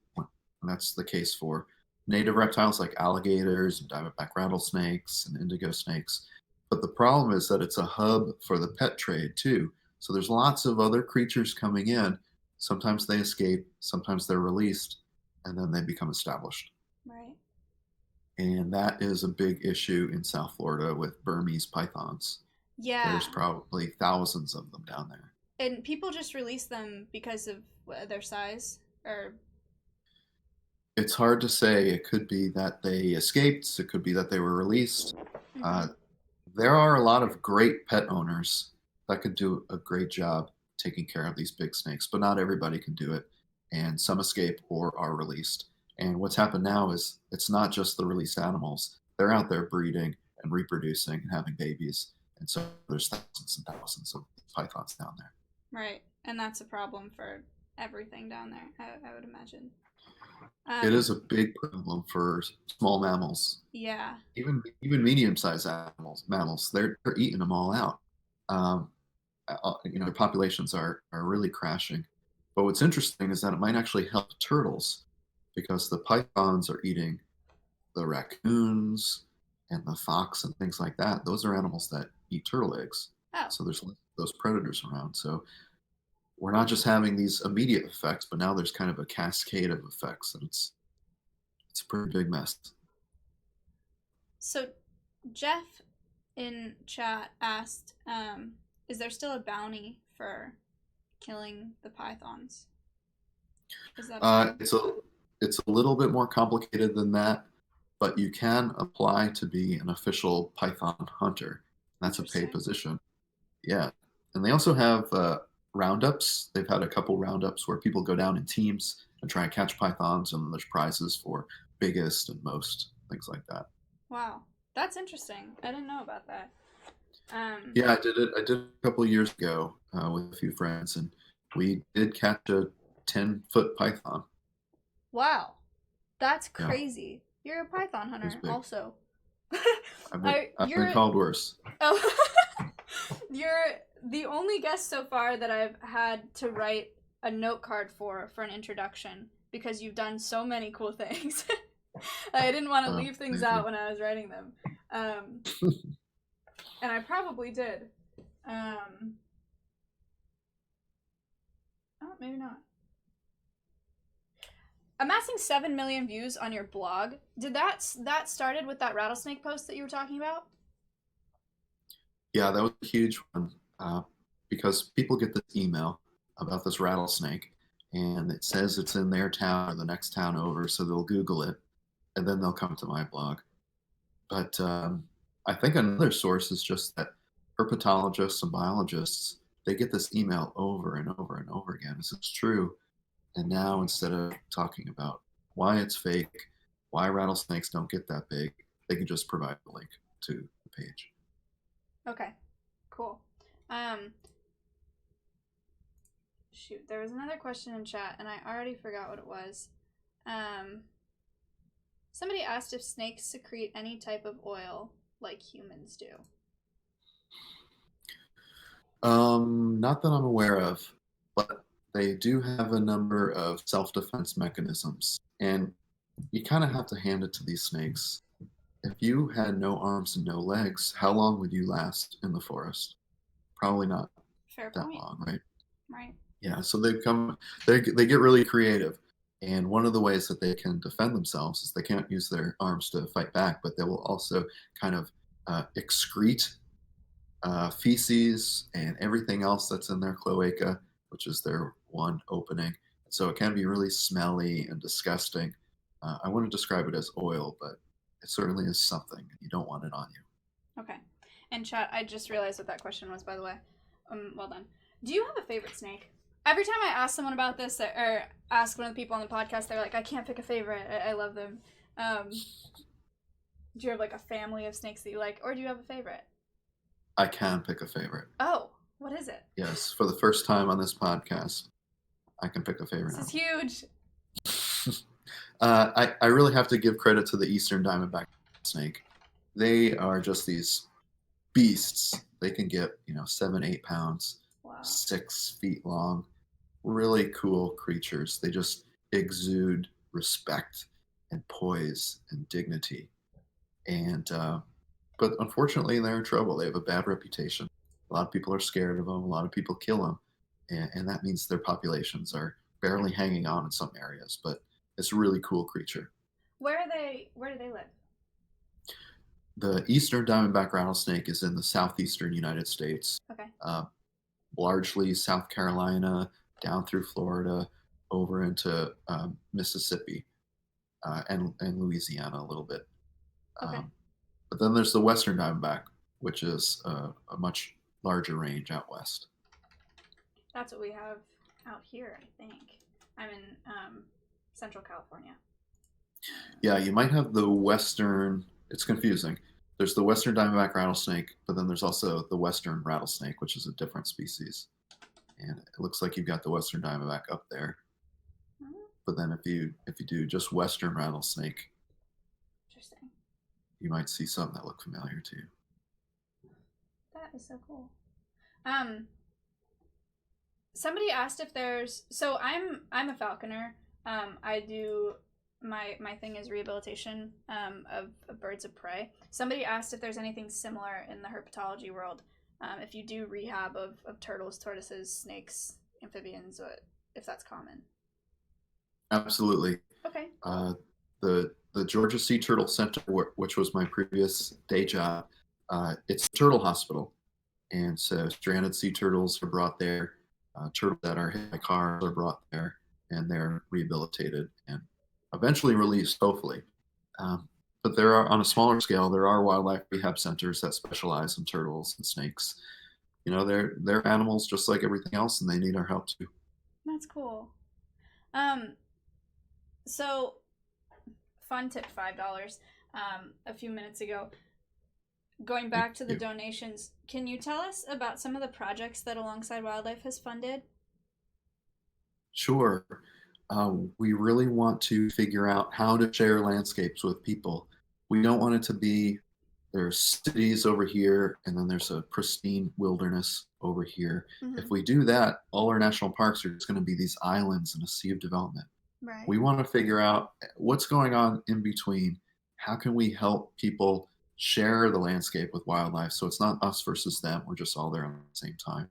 that's the case for native reptiles like alligators and diamondback rattlesnakes and indigo snakes. But the problem is that it's a hub for the pet trade too. So there's lots of other creatures coming in. Sometimes they escape, sometimes they're released, and then they become established. Right. And that is a big issue in South Florida with Burmese pythons. Yeah. There's probably thousands of them down there. And people just release them because of their size, or? It's hard to say. It could be that they escaped. It could be that they were released. Mm-hmm. There are a lot of great pet owners that could do a great job taking care of these big snakes, but not everybody can do it. And some escape or are released. And what's happened now is it's not just the released animals. They're out there breeding and reproducing and having babies. And so there's thousands and thousands of pythons down there. Right. And that's a problem for everything down there, I would imagine. It is a big problem for small mammals. Yeah. Even medium-sized mammals, they're eating them all out. Their populations are really crashing. But what's interesting is that it might actually help turtles, because the pythons are eating the raccoons and the fox and things like that. Those are animals that eat turtle eggs. Oh. So there's those predators around. So we're not just having these immediate effects, but now there's kind of a cascade of effects, and it's a pretty big mess. So Jeff in chat asked, is there still a bounty for killing the pythons? Is that it's a little bit more complicated than that, but you can apply to be an official python hunter. That's a paid position. Yeah. And they also have roundups. They've had a couple roundups where people go down in teams and try and catch pythons, and there's prizes for biggest and most, things like that. Wow. That's interesting. I didn't know about that. Yeah, I did a couple of years ago with a few friends, and we did catch a 10-foot python. Wow. That's crazy. Yeah. You're a python hunter also. I've been called worse. Oh. You're the only guest so far that I've had to write a note card for an introduction, because you've done so many cool things. I didn't want to leave things out when I was writing them. And I probably did. Oh, maybe not. Amassing 7 million views on your blog. Did that started with that rattlesnake post that you were talking about? Yeah, that was a huge one, because people get this email about this rattlesnake, and it says it's in their town or the next town over, so they'll Google it, and then they'll come to my blog. But I think another source is just that herpetologists and biologists, they get this email over and over and over again. Is this true? And now, instead of talking about why it's fake, why rattlesnakes don't get that big, they can just provide a link to the page. Okay, cool. shoot, there was another question in chat, and I already forgot what it was. Somebody asked if snakes secrete any type of oil like humans do. Not that I'm aware of, but they do have a number of self-defense mechanisms, and you kind of have to hand it to these snakes. If you had no arms and no legs, how long would you last in the forest? Probably not Fair that point. long, right? Right. Yeah, so they get really creative. And one of the ways that they can defend themselves is they can't use their arms to fight back, but they will also kind of excrete feces and everything else that's in their cloaca, which is their one opening. So it can be really smelly and disgusting. I wouldn't describe it as oil, but it certainly is something. You don't want it on you. Okay. And chat, I just realized what that question was, by the way. Well done. Do you have a favorite snake? Every time I ask someone about this, or ask one of the people on the podcast, they're like, I can't pick a favorite. I love them. Do you have like a family of snakes that you like, or do you have a favorite? I can pick a favorite. Oh, what is it? Yes, for the first time on this podcast, I can pick a favorite. This is huge. I really have to give credit to the Eastern Diamondback snake. They are just these beasts. They can get 7-8 pounds, Wow. 6 feet long. Really cool creatures. They just exude respect and poise and dignity. And but unfortunately, they're in trouble. They have a bad reputation. A lot of people are scared of them. A lot of people kill them, and that means their populations are barely hanging on in some areas. But it's a really cool creature. Where do they live? The Eastern Diamondback rattlesnake is in the southeastern United States. Okay. Largely South Carolina, down through Florida, over into Mississippi, and Louisiana a little bit. Okay. But then there's the Western Diamondback, which is a much larger range out west. That's what we have out here, I think. I'm in Central California. Yeah, you might have the Western. It's confusing. There's the Western Diamondback rattlesnake, but then there's also the Western rattlesnake, which is a different species. And it looks like you've got the Western Diamondback up there. Mm-hmm. But then if you do just Western rattlesnake, interesting, you might see something that look familiar to you. That is so cool. Somebody asked if there's. So I'm a falconer. I do. My thing is rehabilitation of birds of prey. Somebody asked if there's anything similar in the herpetology world. If you do rehab of turtles, tortoises, snakes, amphibians, if that's common. Absolutely. Okay. The Georgia Sea Turtle Center, which was my previous day job, it's a turtle hospital. And so stranded sea turtles are brought there. Turtles that are hit by cars are brought there, and they're rehabilitated and eventually released, hopefully. But there are, on a smaller scale, there are wildlife rehab centers that specialize in turtles and snakes. They're animals just like everything else, and they need our help too. That's cool. So, Fun tipped $5 a few minutes ago. Going back to the donations, can you tell us about some of the projects that Alongside Wildlife has funded? Sure. We really want to figure out how to share landscapes with people. We don't want it to be there's cities over here and then there's a pristine wilderness over here. Mm-hmm. If we do that, all our national parks are just going to be these islands in a sea of development. Right. We want to figure out what's going on in between. How can we help people share the landscape with wildlife so it's not us versus them? We're just all there at the same time.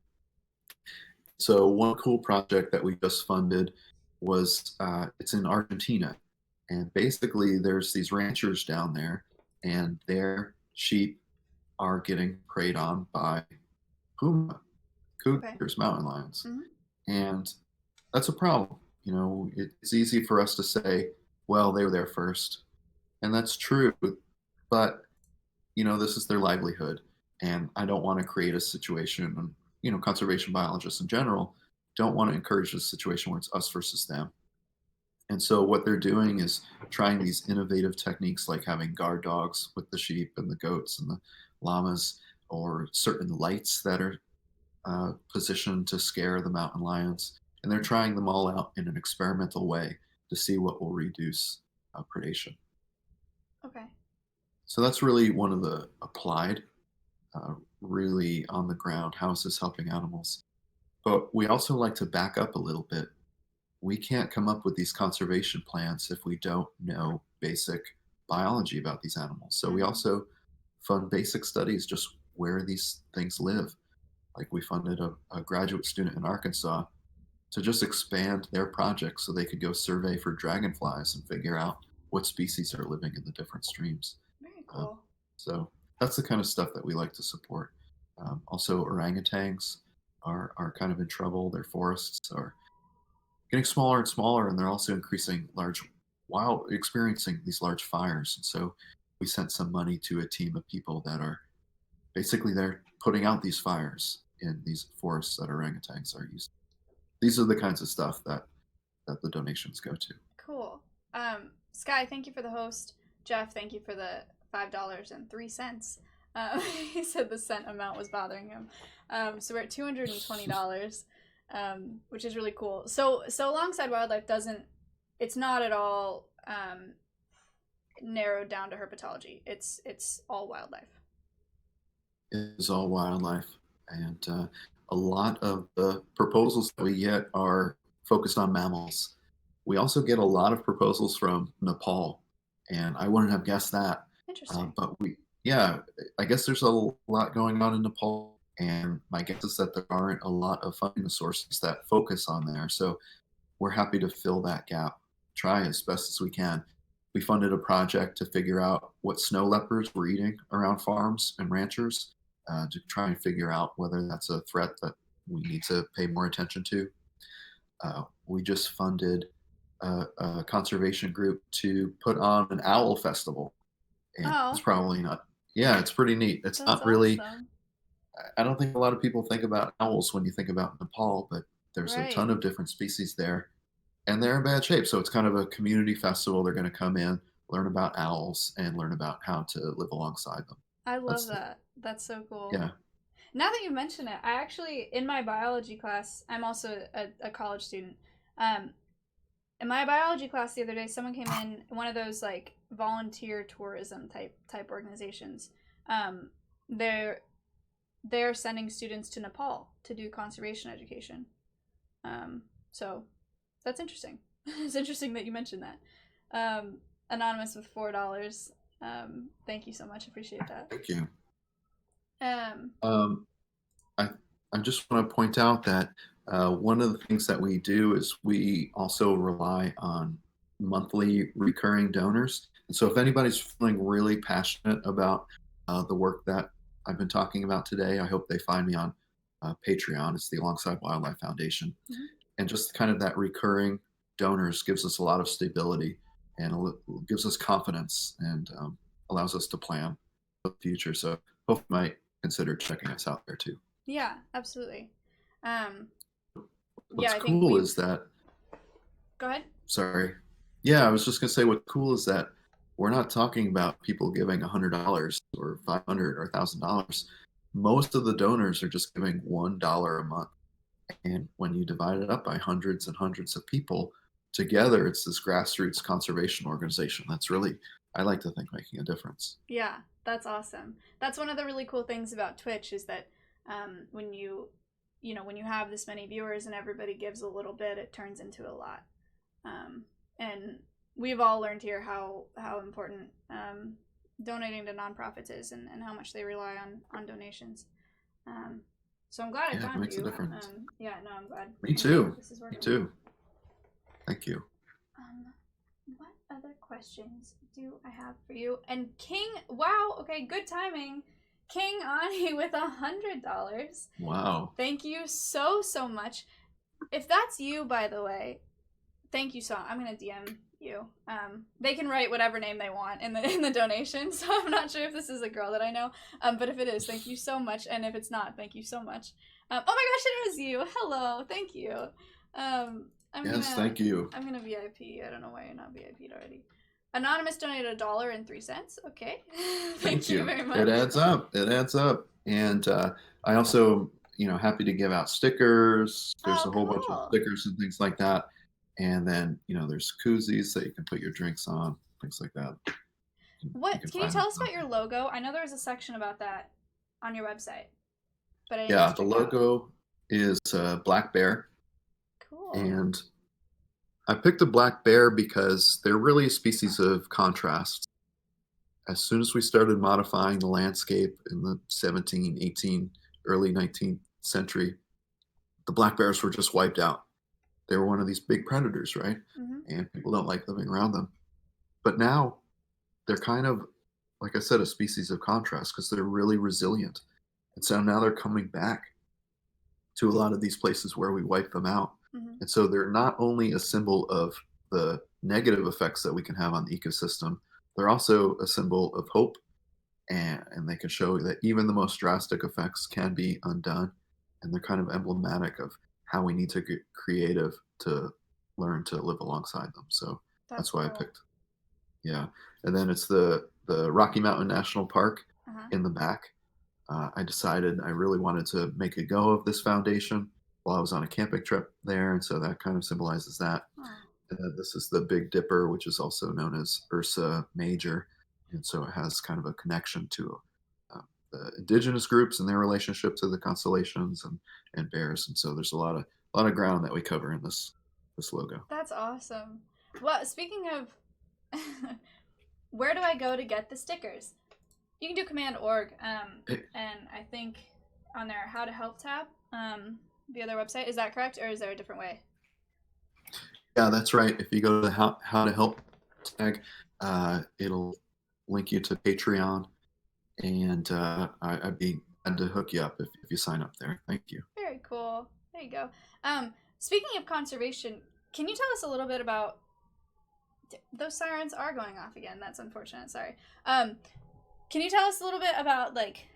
So one cool project that we just funded was it's in Argentina, and basically there's these ranchers down there, and their sheep are getting preyed on by puma, cougars, mountain lions, and that's a problem. It's easy for us to say, well, they were there first, and that's true, but this is their livelihood, and I don't want to create a situation. Conservation biologists in general don't want to encourage a situation where it's us versus them. And so what they're doing is trying these innovative techniques like having guard dogs with the sheep and the goats and the llamas, or certain lights that are positioned to scare the mountain lions, and they're trying them all out in an experimental way to see what will reduce predation. Okay. So that's really one of the applied, really on the ground. How is this helping animals? But we also like to back up a little bit. We can't come up with these conservation plans if we don't know basic biology about these animals. So we Mhm. also fund basic studies just where these things live. Like we funded a graduate student in Arkansas to just expand their project so they could go survey for dragonflies and figure out what species are living in the different streams. Very Um, cool. so that's the kind of stuff that we like to support. Also, orangutans are kind of in trouble. Their forests are getting smaller and smaller, and they're also increasing large, while experiencing these large fires. And so we sent some money to a team of people that are basically they're putting out these fires in these forests that orangutans are using. These are the kinds of stuff that the donations go to. Cool. Sky, thank you for the host. Jeff, thank you for the $5.03. He said the cent amount was bothering him. So we're at $220, which is really cool. So alongside wildlife doesn't. It's not at all narrowed down to herpetology. It's all wildlife. It is all wildlife, and a lot of the proposals that we get are focused on mammals. We also get a lot of proposals from Nepal, and I wouldn't have guessed that. Interesting. But yeah, I guess there's a lot going on in Nepal, and my guess is that there aren't a lot of funding sources that focus on there. So we're happy to fill that gap, try as best as we can. We funded a project to figure out what snow leopards were eating around farms and ranchers to try and figure out whether that's a threat that we need to pay more attention to. We just funded a conservation group to put on an owl festival, and it's Oh, probably not. Yeah, it's pretty neat. It's that's not really. awesome. I don't think a lot of people think about owls when you think about Nepal, but there's a ton Right. of different species there, and they're in bad shape. So it's kind of a community festival. They're going to come in, learn about owls, and learn about how to live alongside them. I love That's that. That's so cool. yeah. Now that you mention it, I actually, in my biology class, I'm also a college student. Um, in my biology class the other day, someone came in, one of those like volunteer tourism type organizations. Um, they're they're sending students to Nepal to do conservation education. So that's interesting. It's interesting that you mentioned that. Anonymous with $4. Thank you so much. Appreciate that. Thank you. Um, Um, I I just want to point out that one of the things that we do is we also rely on monthly recurring donors. And so, if anybody's feeling really passionate about the work that I've been talking about today, I hope they find me on Patreon. It's the Alongside Wildlife Foundation, mhm. and just kind of that recurring donors gives us a lot of stability and gives us confidence and allows us to plan for the future. So, hope you might consider checking us out there too. Yeah, absolutely. Um, yeah, What's I think cool we've. is that, Go ahead. sorry. Yeah, I was just gonna say what's cool is that we're not talking about people giving $100 or 500 or $1,000. Most of the donors are just giving $1 a month. And when you divide it up by hundreds and hundreds of people, together it's this grassroots conservation organization that's really, I like to think, making a difference. Yeah, that's awesome. That's one of the really cool things about Twitch is that when when you have this many viewers and everybody gives a little bit, it turns into a lot. And we've all learned here how important donating to nonprofits is and how much they rely on donations. So I'm glad I Yeah, it found makes a you. difference. Yeah, no, I'm glad. Me too. This is Me working well. too. Thank you. Um, what other questions do I have for you? And King, wow, okay, good timing. King Ani with $100. Wow. Thank you so much. If that's you, by the way, thank you so. I'm gonna DM you. They can write whatever name they want in the donation. So I'm not sure if this is a girl that I know. But if it is, thank you so much. And if it's not, thank you so much. Oh my gosh, it is you. Hello, thank you. Thank you. I'm gonna VIP. I don't know why you're not VIP'd already. Anonymous donated $1.03. Okay. Thank you very much. It adds up. It adds up. And I also, happy to give out stickers. There's Oh, a whole bunch of cool. stickers and things like that. And then, there's koozies that you can put your drinks on, things like that. You What can can you find tell them. us about your logo? I know there was a section about that on your website, but I didn't Yeah, get to the check it out. logo is a black bear. Cool. And I picked a black bear because they're really a species of contrast. As soon as we started modifying the landscape in the 17, 18, early 19th century, the black bears were just wiped out. They were one of these big predators, right? Hmm. And people don't like living around them. But now they're kind of, like I said, a species of contrast because they're really resilient. And so now they're coming back to a lot of these places where we wipe them out. Hmm. And so they're not only a symbol of the negative effects that we can have on the ecosystem, they're also a symbol of hope. And they can show that even the most drastic effects can be undone. And they're kind of emblematic of how we need to get creative to learn to live alongside them. So That's that's why I cool. picked. Yeah. And then it's the Rocky Mountain National Park Uh-huh. in the back. I decided I really wanted to make a go of this foundation while I was on a camping trip there, and so that kind of symbolizes that. Oh, And then this is the Big Dipper, which is also known as Ursa Major, and so it has kind of a connection to the indigenous groups and their relationship to the constellations and bears. And so there's a lot of ground that we cover in this logo. that's awesome. Well, speaking of, where do I go to get the stickers? You can do Command org, and I think on their How to Help tab, via their website. Is that correct, or is there a different way? Yeah, that's right. If you go to the how to help tag, it'll link you to Patreon, and I'd be glad to hook you up if you sign up there. Thank you. Very cool. There you go. Speaking of conservation, can you tell us a little bit about those sirens are going off again? That's unfortunate. Sorry. Can you tell us a little bit about like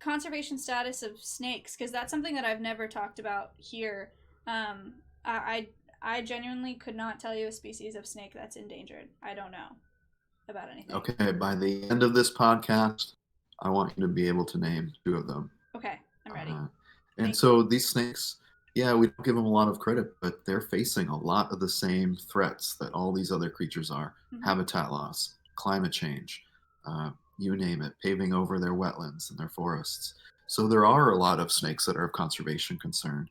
conservation status of snakes? Because that's something that I've never talked about here. I genuinely could not tell you a species of snake that's endangered. I don't know about anything. Okay, by the end of this podcast, I want you to be able to name two of them. Okay, I'm ready. And Thank so these snakes, yeah, we don't give them a lot of credit, but they're facing a lot of the same threats that all these other creatures are: Mhm. habitat loss, climate change, you name it, paving over their wetlands and their forests. So there are a lot of snakes that are of conservation concern.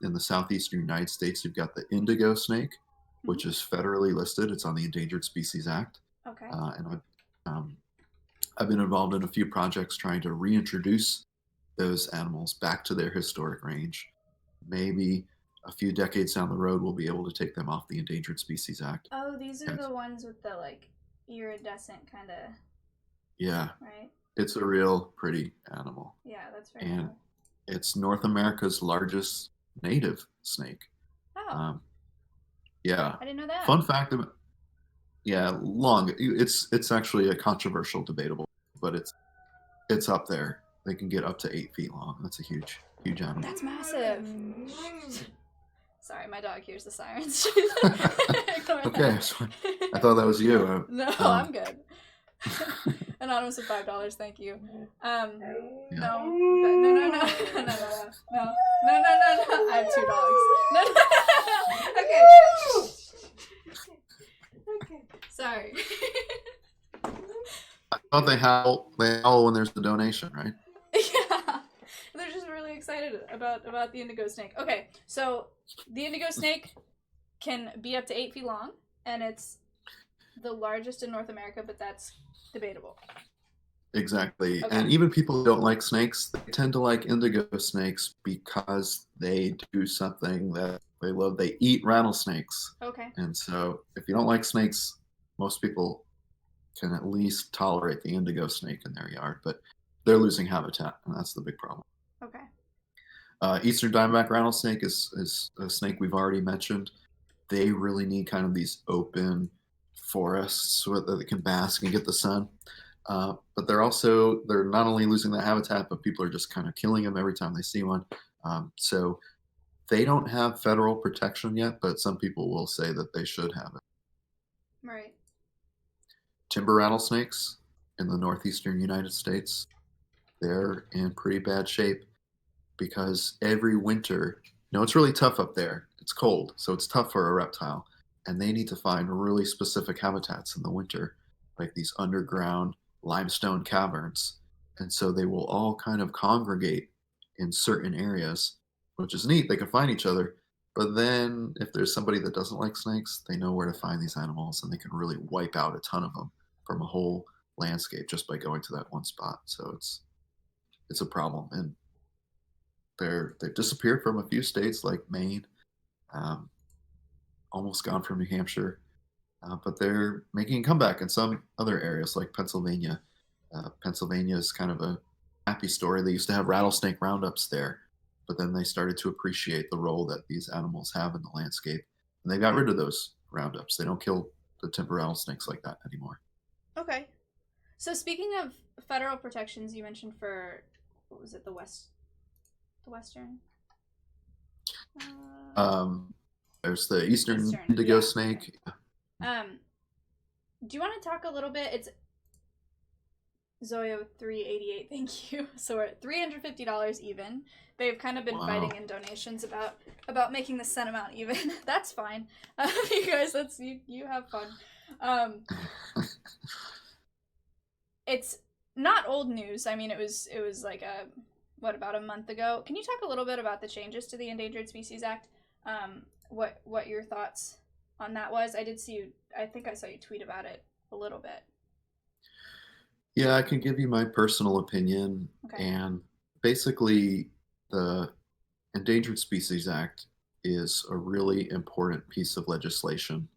In the southeastern United States, you've got the indigo snake, which is federally listed. It's on the Endangered Species Act. Okay. And I've been involved in a few projects trying to reintroduce those animals back to their historic range. Maybe a few decades down the road, we'll be able to take them off the Endangered Species Act. Oh, these are Yes. the ones with the like iridescent kind of. Yeah, Right. it's a real pretty animal. Yeah, that's very And cool. it's North America's largest native snake. Oh, Yeah. I didn't know that. Fun fact about yeah, long. It's actually a controversial, debatable, but it's up there. They can get up to 8 feet long. That's a huge animal. That's massive. Sorry, my dog hears the sirens. Okay, so I thought that was you. No, I'm good. Anonymous with $5, thank you. Yeah. No, no. I have 2 dogs. No. Okay. Okay. Sorry. I thought they howl when there's the donation, right? Yeah. They're just really excited about the indigo snake. Okay, so the indigo snake can be up to 8 feet long, and it's the largest in North America, but that's debatable. Exactly. Okay. And even people who don't like snakes, they tend to like indigo snakes because they do something that they love. They eat rattlesnakes. Okay. And so if you don't like snakes, most people can at least tolerate the indigo snake in their yard, but they're losing habitat, and that's the big problem. Okay. Eastern diamondback rattlesnake is a snake we've already mentioned. They really need kind of these open forests so that they can bask and get the sun. But they're not only losing that habitat, but people are just kind of killing them every time they see one. So they don't have federal protection yet, but some people will say that they should have it. Right. Timber rattlesnakes in the northeastern United States, they're in pretty bad shape. because every winter, it's really tough up there. It's cold, so it's tough for a reptile, and they need to find really specific habitats in the winter, like these underground limestone caverns. And so they will all kind of congregate in certain areas, which is neat. They can find each other. But then if there's somebody that doesn't like snakes, they know where to find these animals and they can really wipe out a ton of them from a whole landscape just by going to that one spot. So it's a problem. And they've disappeared from a few states like Maine, um, almost gone from New Hampshire, but they're making a comeback in some other areas like Pennsylvania. Pennsylvania is kind of a happy story. They used to have rattlesnake roundups there, but then they started to appreciate the role that these animals have in the landscape, and they got rid of those roundups. They don't kill the timber rattlesnakes like that anymore. Okay. So speaking of federal protections, you mentioned for, what was it, the western? There's the eastern indigo snake. Okay. Do you want to talk a little bit? It's Zoyo 388, thank you. So we're at $350 even. They've kind of been fighting in donations about making the set amount even. That's fine. You guys, you have fun. It's not old news. I mean, it was like about a month ago. Can you talk a little bit about the changes to the Endangered Species Act? What your thoughts on that was? I think I saw you tweet about it a little bit. Yeah, I can give you my personal opinion. Okay. And basically, the Endangered Species Act is a really important piece of legislation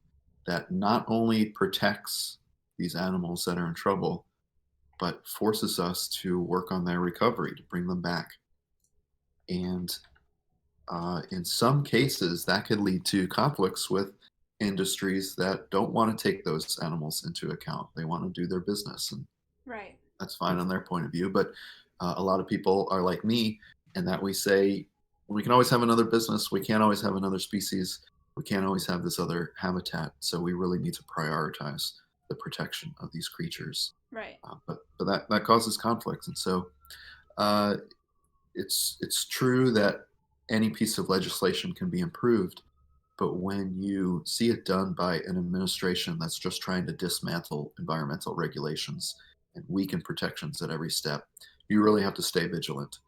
that not only protects these animals that are in trouble, but forces us to work on their recovery, to bring them back. And in some cases, that could lead to conflicts with industries that don't want to take those animals into account. They want to do their business, and Right. that's fine on their point of view. But a lot of people are like me, in that we say we can always have another business. We can't always have another species. We can't always have this other habitat. So we really need to prioritize the protection of these creatures. Right. But that causes conflicts, and so it's true that any piece of legislation can be improved. But when you see it done by an administration that's just trying to dismantle environmental regulations and weaken protections at every step, you really have to stay vigilant.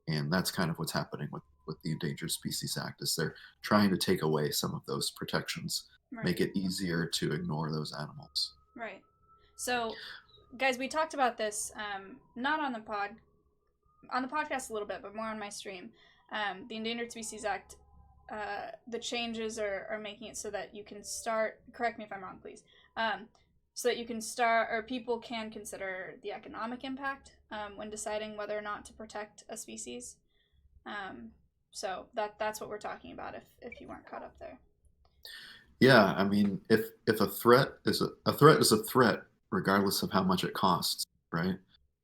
And that's kind of what's happening with the Endangered Species Act, is they're trying to take away some of those protections, make it easier to ignore those animals. Right. So, guys, we talked about this, not on the podcast a little bit, but more on my stream. The Endangered Species Act, the changes are making it so that you can start, correct me if I'm wrong, please, so that you can start, or people can consider the economic impact when deciding whether or not to protect a species. So that's what we're talking about, if you weren't caught up there. Yeah, I mean, if a threat is a threat is a threat, regardless of how much it costs, right?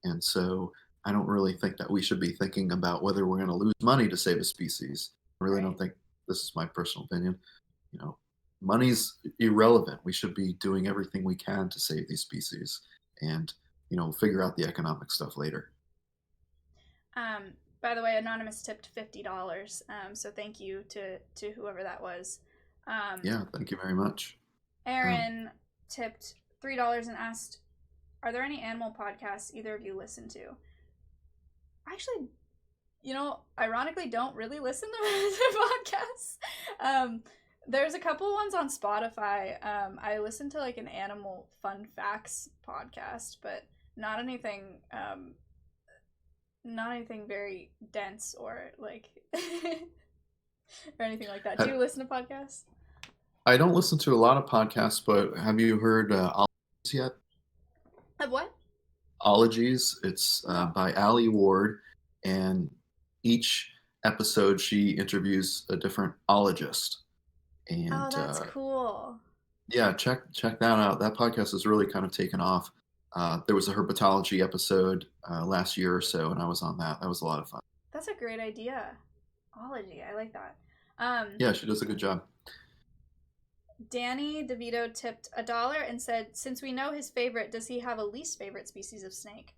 And so I don't really think that we should be thinking about whether we're going to lose money to save a species. I really don't think, this is my personal opinion, money's irrelevant. We should be doing everything we can to save these species, and figure out the economic stuff later. By the way, Anonymous tipped $50, so thank you to whoever that was. Yeah, thank you very much. Aaron tipped $3 and asked, are there any animal podcasts either of you listen to? I actually, ironically don't really listen to podcasts. There's a couple ones on Spotify. I listen to like an animal fun facts podcast, but not anything very dense or like or anything like that. Do you listen to podcasts? I don't listen to a lot of podcasts, but have you heard Ologies yet? Of what? Ologies. It's by Allie Ward, and each episode she interviews a different ologist. And that's cool. Yeah, check that out. That podcast has really kind of taken off. There was a herpetology episode last year or so, and I was on that. That was a lot of fun. That's a great idea. Ology, I like that. Yeah, she does a good job. Danny DeVito tipped $1 and said, since we know his favorite, does he have a least favorite species of snake?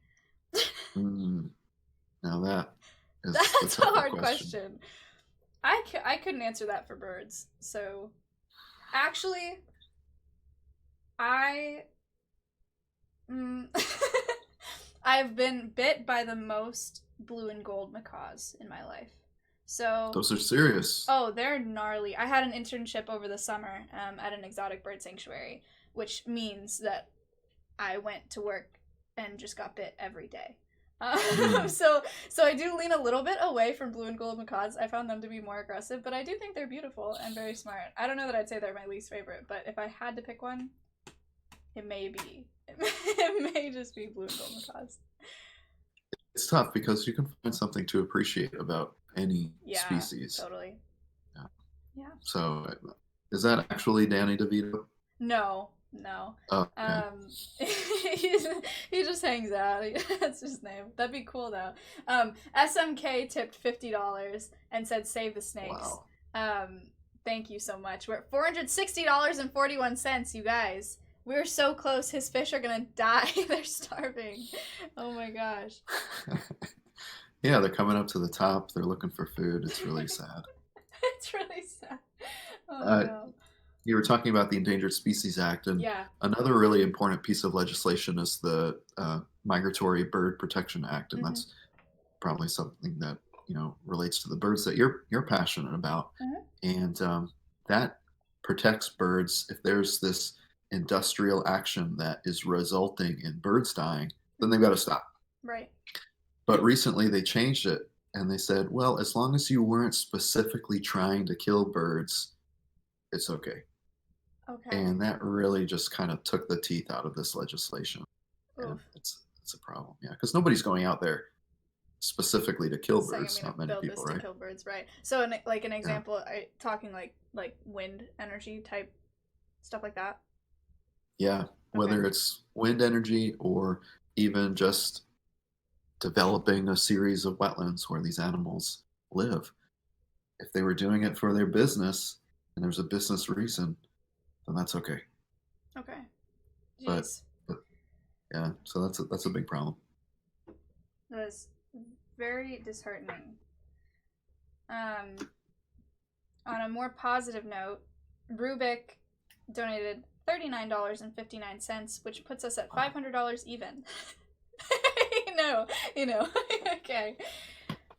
Now is the That's a tougher hard question. I couldn't answer that for birds. So, actually, I I've been bit by the most blue and gold macaws in my life. So Those are serious. oh, they're gnarly. I had an internship over the summer at an exotic bird sanctuary, which means that I went to work and just got bit every day. So I do lean a little bit away from blue and gold macaws. I found them to be more aggressive, but I do think they're beautiful and very smart. I don't know that I'd say they're my least favorite, but if I had to pick one, it may be. It may just be blue and gold macaws. It's tough because you can find something to appreciate about any Yeah, species. totally. Yeah. Yeah. So, is that actually Danny DeVito? No. Oh, okay. He just hangs out. That's his name. That'd be cool though. SMK tipped $50 and said save the snakes. Wow. Thank you so much. We're at $460.41, you guys. We're so close. His fish are gonna die. They're starving. Oh my gosh. Yeah, they're coming up to the top. They're looking for food. It's really sad. It's really sad. Oh no. You were talking about the Endangered Species Act, and Yeah. another really important piece of legislation is the Migratory Bird Protection Act, and that's probably something that relates to the birds that you're passionate about, and that protects birds. If there's this industrial action that is resulting in birds dying, then they've got to stop. Right. But recently they changed it, and they said, well, as long as you weren't specifically trying to kill birds, it's okay. Okay. And that really just kind of took the teeth out of this legislation. Oof. And it's a problem, yeah, because nobody's going out there specifically to kill Saying birds. I'm Not gonna many build people, this to right? kill birds, right? So, an example, talking like wind energy type stuff like that. Yeah, whether it's wind energy or even just developing a series of wetlands where these animals live. If they were doing it for their business and there's a business reason, then that's okay. Okay. But, Jeez. yeah, so that's a big problem. That is very disheartening. On a more positive note, Rubik donated $39.59, which puts us at $500 even. You know. Okay.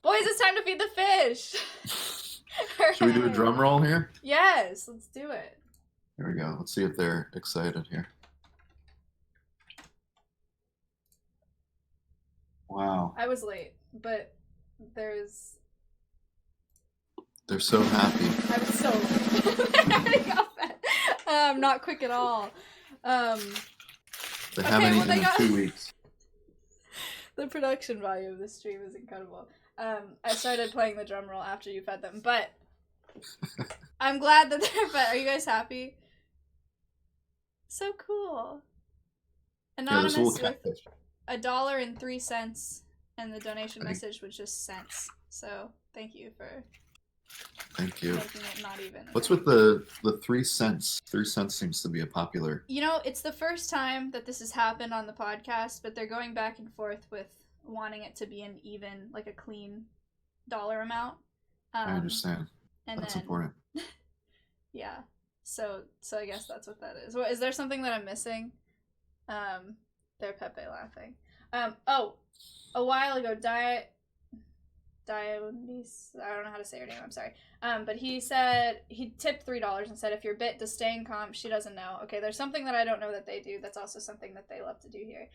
Boys, it's time to feed the fish. Should we do a drum roll here? Yes, let's do it. Here we go. Let's see if they're excited here. Wow. I was late, but they're so happy. I was so late. Not quick at all. They haven't eaten in 2 weeks. The production value of this stream is incredible. I started playing the drum roll after you fed them, but I'm glad that they're fed. Are you guys happy? So cool. Anonymous with $1.03, and the donation message was just cents. So thank you for making it not even. What's with the 3 cents? 3 cents seems to be a popular. It's the first time that this has happened on the podcast, but they're going back and forth with wanting it to be an even, like a clean dollar amount. I understand. And that's then, important. Yeah. So I guess that's what that is. Well, is there something that I'm missing? They're Pepe laughing. A while ago, Dionys, I don't know how to say her name, I'm sorry. But he said, he tipped $3 and said, if you're bit to staying calm, she doesn't know. Okay, there's something that I don't know that they do. That's also something that they love to do here.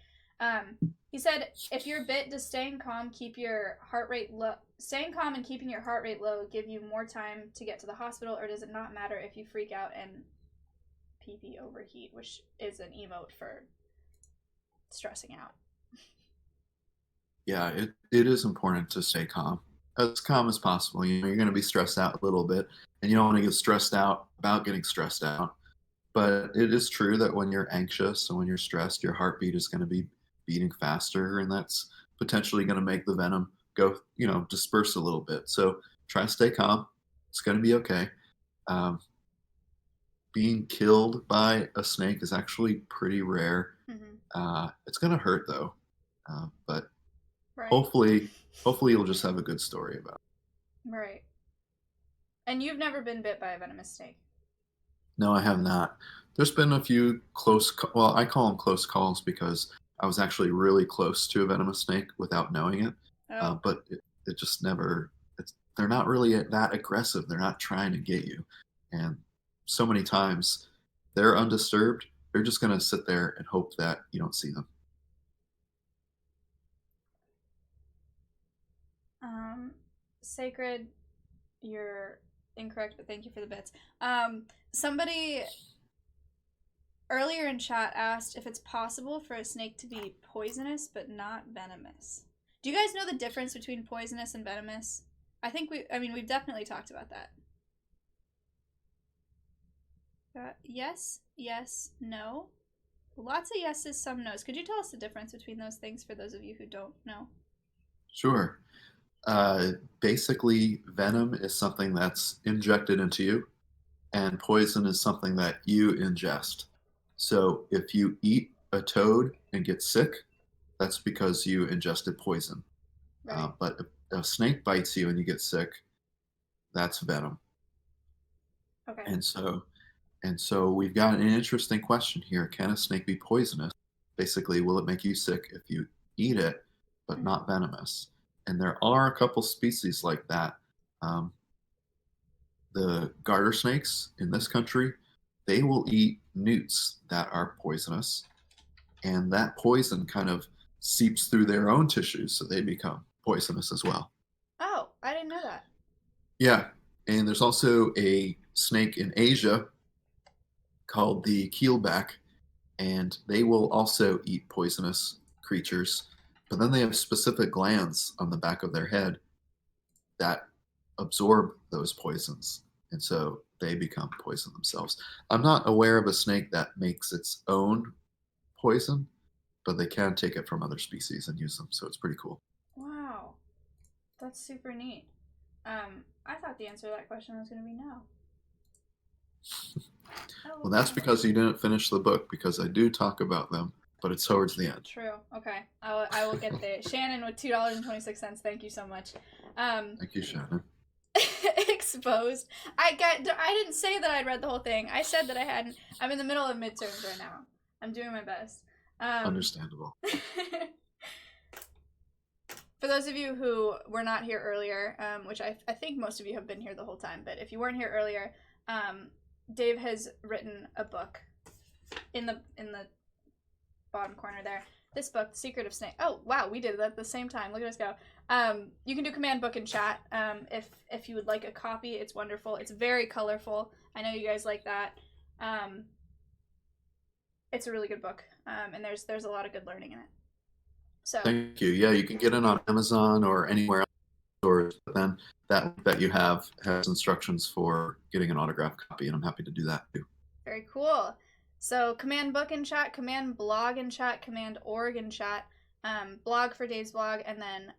He said, if you're bit to staying calm, keep your heart rate low. Staying calm and keeping your heart rate low give you more time to get to the hospital, or does it not matter if you freak out and pee overheat, which is an emote for stressing out? Yeah, it is important to stay calm. As calm as possible. You're going to be stressed out a little bit, and you don't want to get stressed out about getting stressed out. But it is true that when you're anxious and when you're stressed, your heartbeat is going to be beating faster, and that's potentially going to make the venom go, disperse a little bit. So try to stay calm. It's going to be okay. Being killed by a snake is actually pretty rare. It's going to hurt though, but hopefully hopefully you'll just have a good story about it. Right. And you've never been bit by a venomous snake? No, I have not. There's been a few well, I call them close calls because I was actually really close to a venomous snake without knowing it. Oh. But it just never, they're not really that aggressive. They're not trying to get you. And so many times they're undisturbed. They're just going to sit there and hope that you don't see them. Sacred, you're incorrect, but thank you for the bits. Somebody earlier in chat asked if it's possible for a snake to be poisonous but not venomous. Do you guys know the difference between poisonous and venomous? We've definitely talked about that. Yes, no. Lots of yeses, some no's. Could you tell us the difference between those things for those of you who don't know? Sure. Basically, venom is something that's injected into you, and poison is something that you ingest. So if you eat a toad and get sick, that's because you ingested poison. Right. But if a snake bites you and you get sick, that's venom. Okay. And so we've got an interesting question here. Can a snake be poisonous? Basically, will it make you sick if you eat it, but not venomous? And there are a couple species like that. The garter snakes in this country, they will eat newts that are poisonous, and that poison kind of seeps through their own tissues, so they become poisonous as well. Oh, I didn't know that. Yeah, and there's also a snake in Asia called the keelback, and they will also eat poisonous creatures, but then they have specific glands on the back of their head that absorb those poisons, and so they become poison themselves. I'm not aware of a snake that makes its own poison, but they can take it from other species and use them, so it's pretty cool. Wow, that's super neat. I thought the answer to that question was going to be no. Well, that's because you didn't finish the book, because I do talk about them, but it's towards the end. True. Okay. I will get there. Shannon with $2.26. Thank you so much. Thank you, Shannon. Exposed. I didn't say that I'd read the whole thing. I said that I hadn't. I'm in the middle of midterms right now. I'm doing my best. Understandable. For those of you who were not here earlier, which I think most of you have been here the whole time, but if you weren't here earlier, Dave has written a book in the bottom corner there. This book, The Secret of Snake. Oh, wow, we did it at the same time. Look at us go. You can do command book in chat. If you would like a copy, it's wonderful. It's very colorful. I know you guys like that. It's a really good book, and there's a lot of good learning in it. So thank you. Yeah, you can get it on Amazon or anywhere else. Or then that you have has instructions for getting an autographed copy, and I'm happy to do that too. Very cool. So command book in chat, command blog in chat, command org in chat, blog for Dave's blog, and then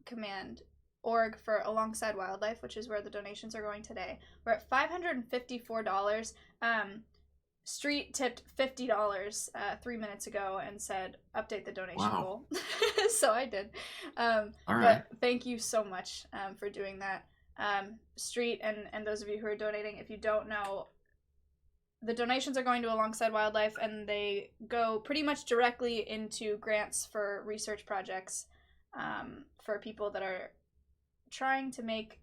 command org for Alongside Wildlife, which is where the donations are going today. We're at $554. Street tipped $50 3 minutes ago and said update the donation goal. So I did. All But right. thank you so much for doing that. Street and those of you who are donating, if you don't know, the donations are going to Alongside Wildlife, and they go pretty much directly into grants for research projects for people that are trying to make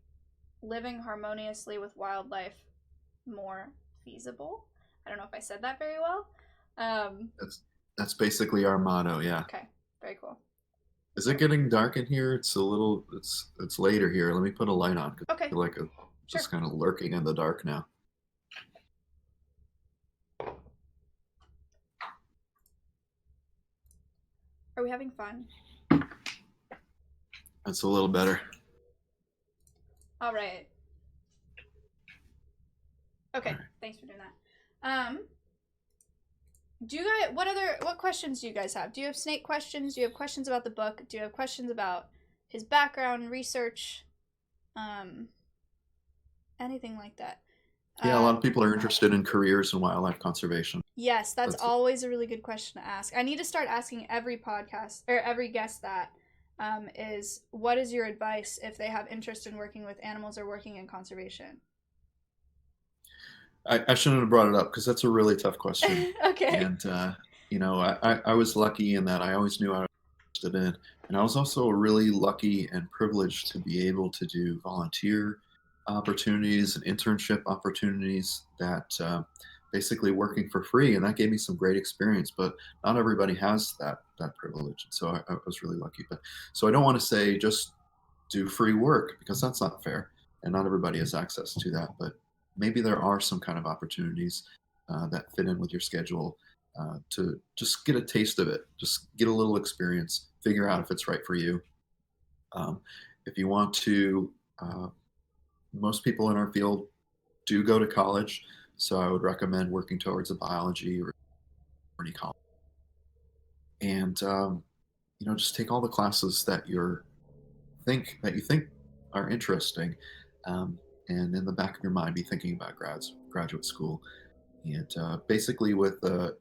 living harmoniously with wildlife more feasible. I don't know if I said that very well. That's basically our motto, yeah. Okay, very cool. Is it getting dark in here? It's later here. Let me put a light on. Okay. I feel like just kind of lurking in the dark now. Are we having fun? That's a little better. All right. Okay, thanks for doing that. Do you guys, what questions do you guys have? Do you have snake questions? Do you have questions about the book? Do you have questions about his background, research, anything like that? Yeah, a lot of people are interested in careers in wildlife conservation. Yes, that's always a really good question to ask. I need to start asking every podcast or every guest that, is what is your advice if they have interest in working with animals or working in conservation? I shouldn't have brought it up because that's a really tough question. Okay. And, I was lucky in that I always knew I was interested in. And I was also really lucky and privileged to be able to do volunteer opportunities and internship opportunities that basically working for free. And that gave me some great experience, but not everybody has that privilege. And so I was really lucky. But so I don't want to say just do free work because that's not fair. And not everybody has access to that. But maybe there are some kind of opportunities that fit in with your schedule to just get a taste of it, just get a little experience, figure out if it's right for you. Um, if you want to, most people in our field do go to college, so I would recommend working towards a biology or any college, and just take all the classes that you think are interesting, um, and in the back of your mind, be thinking about graduate school. And basically, with a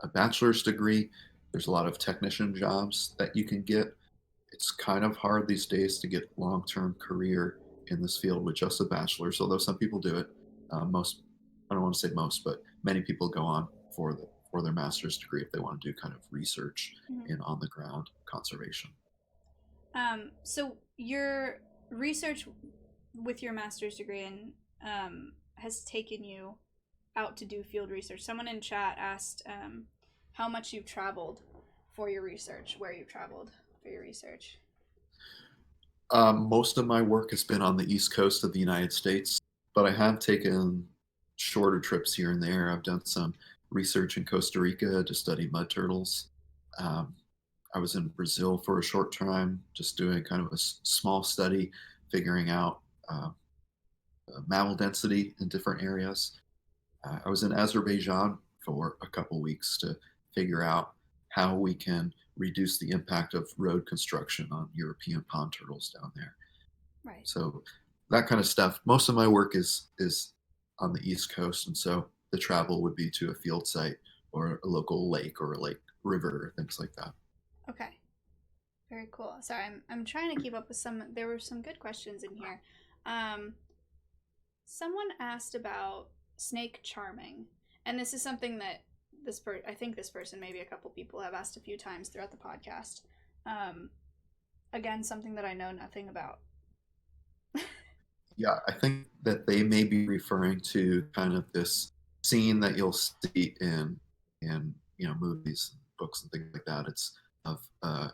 a bachelor's degree, there's a lot of technician jobs that you can get. It's kind of hard these days to get long-term career in this field with just a bachelor's, although some people do it. Most, I don't want to say most, but many people go on for their master's degree if they want to do kind of research Mhm. in on the ground conservation. So your research with your master's degree and has taken you out to do field research. Someone in chat asked how much you've traveled for your research, where you've traveled for your research. Most of my work has been on the East Coast of the United States, but I have taken shorter trips here and there. I've done some research in Costa Rica to study mud turtles. Um, I was in Brazil for a short time, just doing kind of a small study, figuring out mammal density in different areas. I was in Azerbaijan for a couple weeks to figure out how we can reduce the impact of road construction on European pond turtles down there. Right. So that kind of stuff. Most of my work is on the East Coast, and so the travel would be to a field site or a local lake or a lake river, things like that. Okay. Very cool. Sorry, I'm trying to keep up with some. There were some good questions in here. Um, Someone asked about snake charming, and this is something that I think this person, maybe a couple people, have asked a few times throughout the podcast. Um, Again, something that I know nothing about. Yeah, I think that they may be referring to kind of this scene that you'll see in movies, books, and things like that. It's of a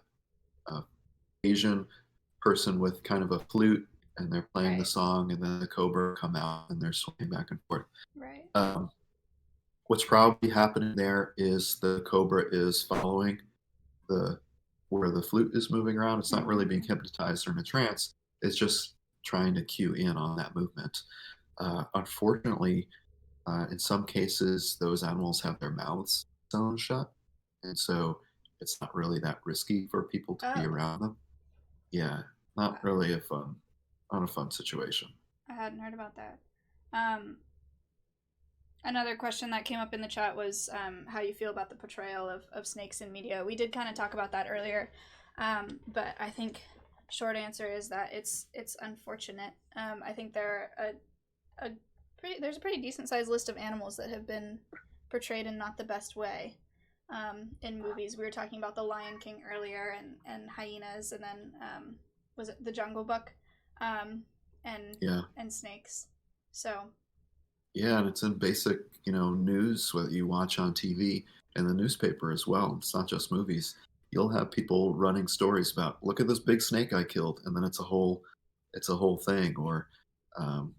Asian person with kind of a flute, and they're playing the Right. song, and then the cobra come out, and they're swinging back and forth. Right. Um, what's probably happening there is the cobra is following the where the flute is moving around. It's not really Mm-hmm. being hypnotized or in a trance. It's just trying to cue in on that movement. Unfortunately, in some cases, those animals have their mouths sewn shut, and so it's not really that risky for people to be Oh, around them. Yeah, not wow. really not a fun situation. I hadn't heard about that. Um, Another question that came up in the chat was how you feel about the portrayal of snakes in media. We did kind of talk about that earlier, but I think short answer is that it's unfortunate. I think there's a pretty decent sized list of animals that have been portrayed in not the best way in movies. We were talking about the Lion King earlier, and hyenas, and then was it the Jungle Book, and Yeah, snakes. So yeah, and it's in basic, news what you watch on TV and the newspaper as well. It's not just movies. You'll have people running stories about, look at this big snake I killed, and then it's a whole thing, or um,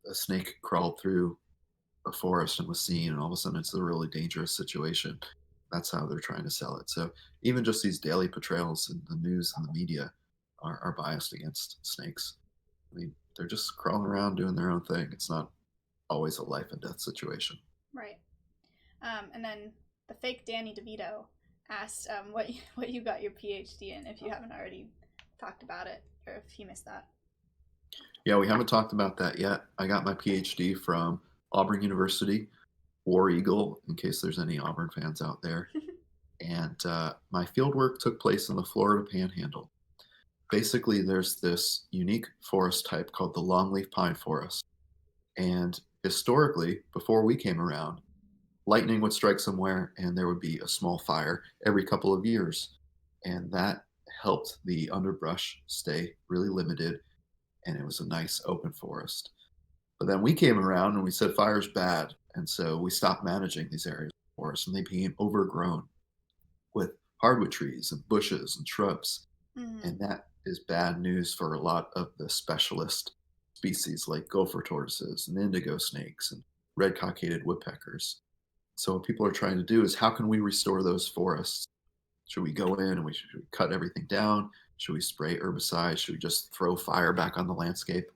a snake crawled through a forest and was seen, and all of a sudden it's a really dangerous situation. That's how they're trying to sell it. So even just these daily portrayals in the news and the media are biased against snakes. I mean, they're just crawling around doing their own thing. It's not always a life and death situation. right. And then the fake Danny DeVito asked what you got your PhD in, if you haven't already talked about it, or if you missed that. Yeah, we haven't talked about that yet. I got my PhD from Auburn University, War Eagle, in case there's any Auburn fans out there. And my field work took place in the Florida Panhandle. Basically, there's this unique forest type called the longleaf pine forest. And historically, before we came around, lightning would strike somewhere and there would be a small fire every couple of years. And that helped the underbrush stay really limited, and it was a nice open forest. But then we came around and we said fire's bad. And so we stopped managing these areas of forest and they became overgrown with hardwood trees and bushes and shrubs. Mm-hmm. And that is bad news for a lot of the specialist species like gopher tortoises and indigo snakes and red cockaded woodpeckers. So what people are trying to do is how can we restore those forests? Should we go in and should we cut everything down? Should we spray herbicides? Should we just throw fire back on the landscape?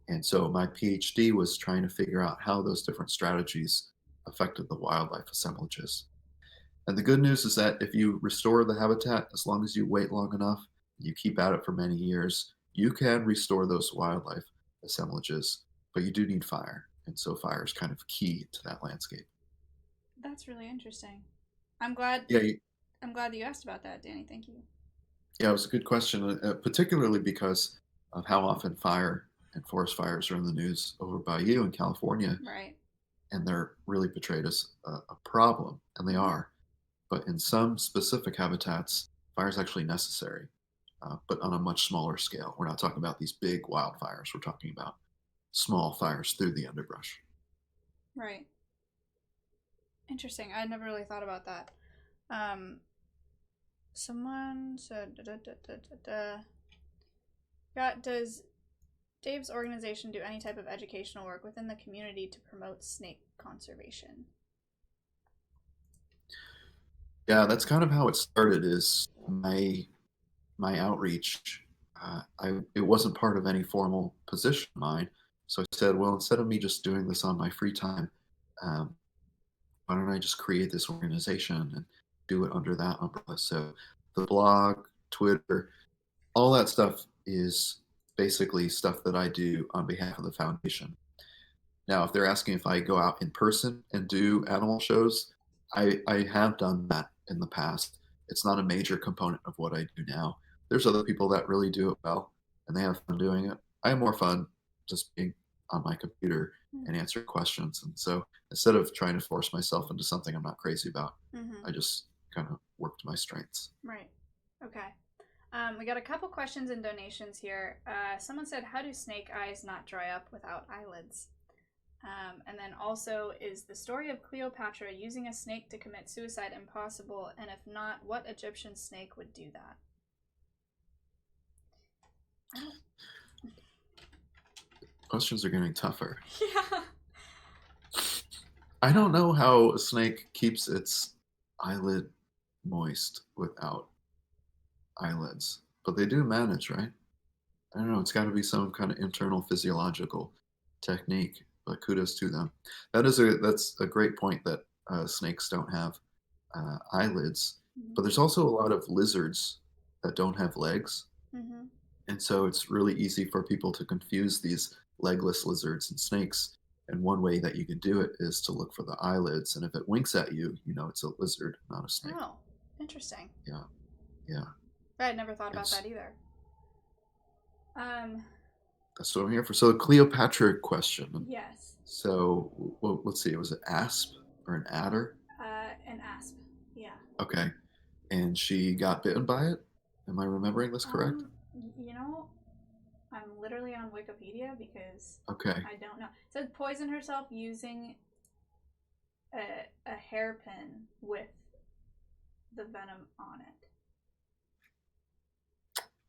And so my PhD was trying to figure out how those different strategies affected the wildlife assemblages. And the good news is that if you restore the habitat, as long as you wait long enough, you keep at it for many years, you can restore those wildlife assemblages, but you do need fire. And so fire is kind of key to that landscape. That's really interesting. I'm glad. Yeah, I'm glad that you asked about that, Danny. Thank you. yeah, it was a good question, particularly because of how often fire and forest fires are in the news over by you in California, Right. and they're really portrayed as a problem, and they are. But in some specific habitats, fire is actually necessary, but on a much smaller scale. We're not talking about these big wildfires. We're talking about small fires through the underbrush. Right. Interesting. I never really thought about that. Someone said, does Dave's organization do any type of educational work within the community to promote snake conservation? Yeah, that's kind of how it started. Is my outreach. It wasn't part of any formal position of mine, so I said, well, instead of me just doing this on my free time, um, why don't I just create this organization and do it under that umbrella? So the blog, Twitter, all that stuff is basically stuff that I do on behalf of the foundation. Now, if they're asking if I go out in person and do animal shows, I have done that in the past. It's not a major component of what I do now. There's other people that really do it well and they have fun doing it. I have more fun just being on my computer and answering questions. And so instead of trying to force myself into something I'm not crazy about, Mm-hmm. I just kind of work to my strengths. Right. Okay. We got a couple questions and donations here. Someone said, how do snake eyes not dry up without eyelids? And then also, is the story of Cleopatra using a snake to commit suicide impossible? And if not, what Egyptian snake would do that? Questions are getting tougher. Yeah. I don't know how a snake keeps its eyelid moist without eyelids, but they do manage, right? I don't know. It's got to be some kind of internal physiological technique, but kudos to them. That's a great point that snakes don't have eyelids, but there's also a lot of lizards that don't have legs, Mm-hmm. and so it's really easy for people to confuse these legless lizards and snakes. And one way that you can do it is to look for the eyelids, and if it winks at you, you know it's a lizard, not a snake. Oh, interesting. Yeah, yeah. I had never thought about Yes. that either. That's what I'm here for. So the Cleopatra question. Yes. So well, let's see. Was it asp or an adder? An asp. Yeah. Okay, and she got bitten by it. Am I remembering this correct? You know, I'm literally on Wikipedia because Okay. I don't know. It says poisoned herself using a hairpin with the venom on it.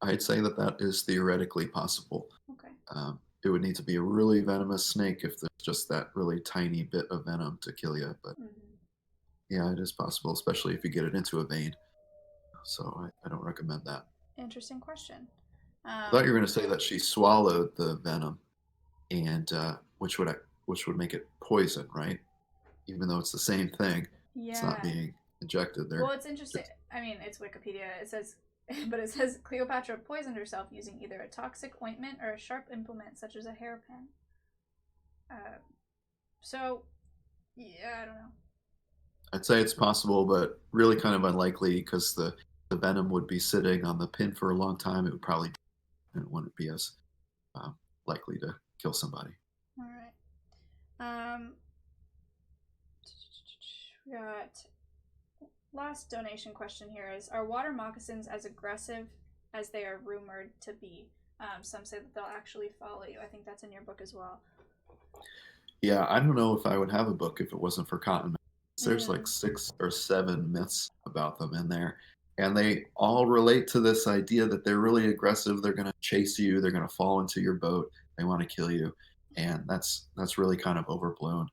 I'd say that that is theoretically possible. Okay. It would need to be a really venomous snake if there's just that really tiny bit of venom to kill you. But yeah, it is possible, especially if you get it into a vein. So I don't recommend that. Interesting question. I thought you were going to say that she swallowed the venom, and which would make it poison, right? Even though it's the same thing, it's not being injected there. Well, it's interesting. I mean, it's Wikipedia. It says, but it says Cleopatra poisoned herself using either a toxic ointment or a sharp implement such as a hairpin. So, yeah, I don't know. I'd say it's possible, but really kind of unlikely because the venom would be sitting on the pin for a long time. It would probably, and it wouldn't be as um, likely to kill somebody. All right. We got last donation question here is: are water moccasins as aggressive as they are rumored to be? Some say that they'll actually follow you. I think that's in your book as well. Yeah, I don't know if I would have a book if it wasn't for cotton. There's like Mm, 6 or 7 myths about them in there, and they all relate to this idea that they're really aggressive. They're going to chase you. They're going to fall into your boat. They want to kill you, and that's really kind of overblown.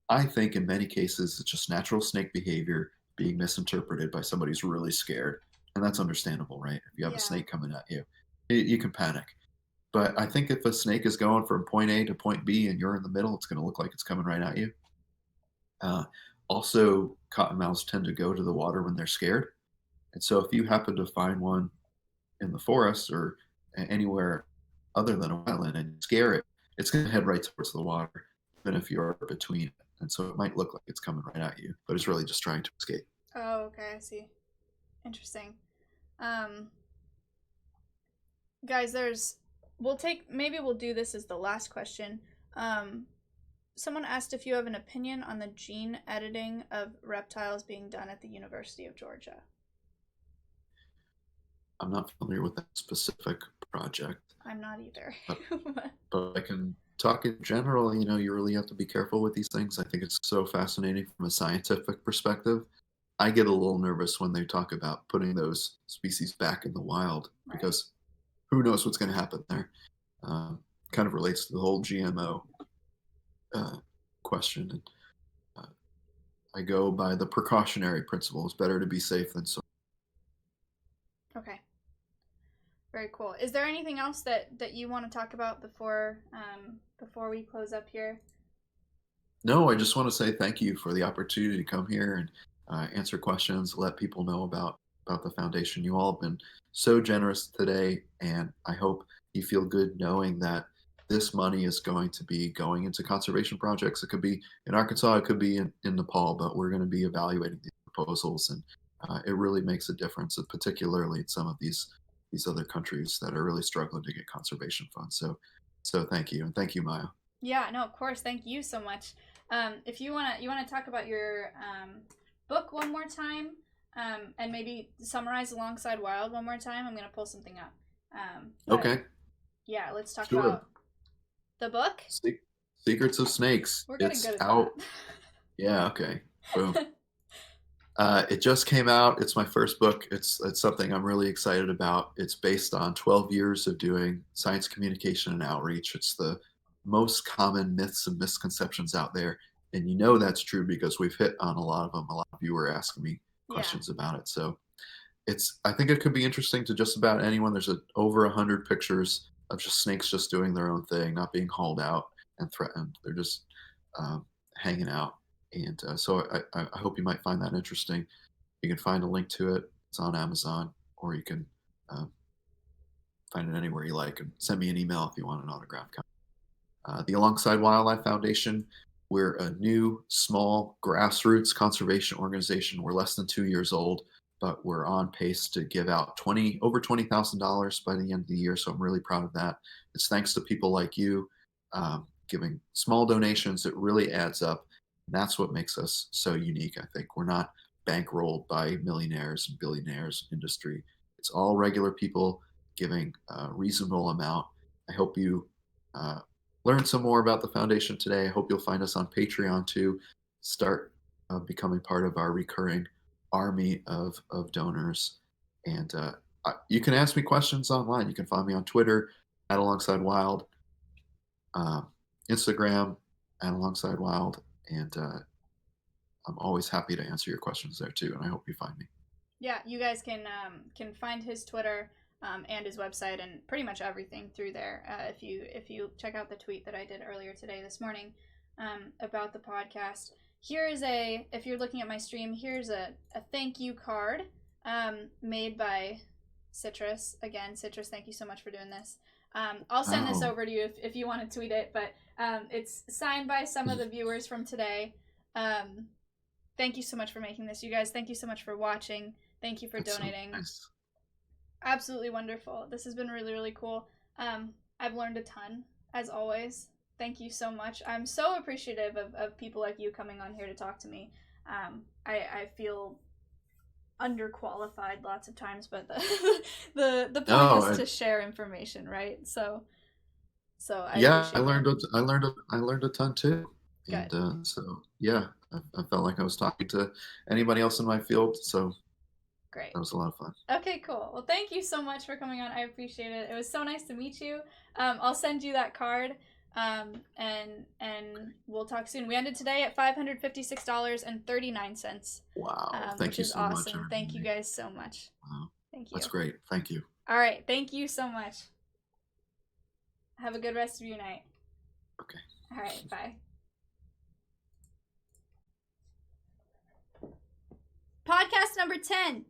I think in many cases it's just natural snake behavior being misinterpreted by somebody who's really scared, and that's understandable, right? If you have a yeah. snake coming at you, you can panic. But I think if a snake is going from point A to point B and you're in the middle, it's going to look like it's coming right at you. Uh, Also, cottonmouths tend to go to the water when they're scared. And so if you happen to find one in the forest or anywhere other than a wetland and scare it, it's going to head right towards the water, even if you're between it. And so it might look like it's coming right at you, but it's really just trying to escape. Oh, okay. I see. Interesting. Um, guys, maybe we'll do this as the last question. Um, Someone asked if you have an opinion on the gene editing of reptiles being done at the University of Georgia. I'm not familiar with that specific project, I'm not either. but but I can talk in general. You really have to be careful with these things. I think it's so fascinating from a scientific perspective. I get a little nervous when they talk about putting those species back in the wild Right. because who knows what's going to happen there. Kind of relates to the whole GMO uh, question. And uh, I go by the precautionary principle. It's better to be safe than sorry. Okay. Very cool. Is there anything else that you want to talk about before we close up here? No, I just want to say thank you for the opportunity to come here and answer questions, let people know about the foundation. You all have been so generous today, and I hope you feel good knowing that this money is going to be going into conservation projects. It could be in Arkansas, it could be in Nepal, but we're going to be evaluating these proposals, and it really makes a difference, particularly in some of these other countries that are really struggling to get conservation funds. So thank you, and thank you, Maya. Yeah, no, of course. Thank you so much. If you wanna talk about your book one more time, and maybe summarize Alongside Wild one more time. I'm gonna pull something up. But Okay, yeah, let's talk sure. about the book. Se- Secrets of Snakes. We're getting It's good at out. Yeah, okay. Boom. that. It just came out. It's my first book. It's something I'm really excited about. It's based on 12 years of doing science communication and outreach. It's the most common myths and misconceptions out there, and that's true because we've hit on a lot of them. A lot of you were asking me Yeah, questions about it, so I think it could be interesting to just about anyone. There's over 100 pictures of just snakes just doing their own thing, not being hauled out and threatened. They're just um, hanging out. And so I hope you might find that interesting. You can find a link to it. It's on Amazon, or you can um, find it anywhere you like. And send me an email if you want an autographed copy. The Alongside Wildlife Foundation, we're a new, small, grassroots conservation organization. We're less than 2 years old, but we're on pace to give out over $20,000 by the end of the year. So I'm really proud of that. It's thanks to people like you giving small donations. It really adds up. And that's what makes us so unique, I think. We're not bankrolled by millionaires and billionaires industry. It's all regular people giving a reasonable amount. I hope you uh, learn some more about the foundation today. I hope you'll find us on Patreon too. Start becoming part of our recurring army of donors. And you can ask me questions online. You can find me on Twitter at Alongside Wild, uh, Instagram at Alongside Wild, and I'm always happy to answer your questions there too. And I hope you find me. yeah. You guys can find his Twitter and his website and pretty much everything through there. If you check out the tweet that I did earlier today this morning about the podcast. If you're looking at my stream, here's a thank you card made by Citrus. Again, Citrus, thank you so much for doing this. I'll send this Oh, over to you if you want to tweet it, but it's signed by some of the viewers from today. Um, Thank you so much for making this, you guys. Thank you so much for watching. Thank you for That's donating. So nice. Absolutely wonderful. This has been really, really cool. I've learned a ton, as always. Thank you so much. I'm so appreciative of people like you coming on here to talk to me. I feel underqualified lots of times, but the point is to share information, right? So I appreciate I learned a ton too. Good. And so yeah, I felt like I was talking to anybody else in my field. So Great. that was a lot of fun. Okay, cool. Well, thank you so much for coming on. I appreciate it. It was so nice to meet you. I'll send you that card, and we'll talk soon. We ended today at $556.39. Wow. Thank you which is so awesome. much. Thank you guys so much. Wow. Thank you. That's great. Thank you. All right. Thank you so much. Have a good rest of your night. Okay. All right. Bye. Podcast number 10.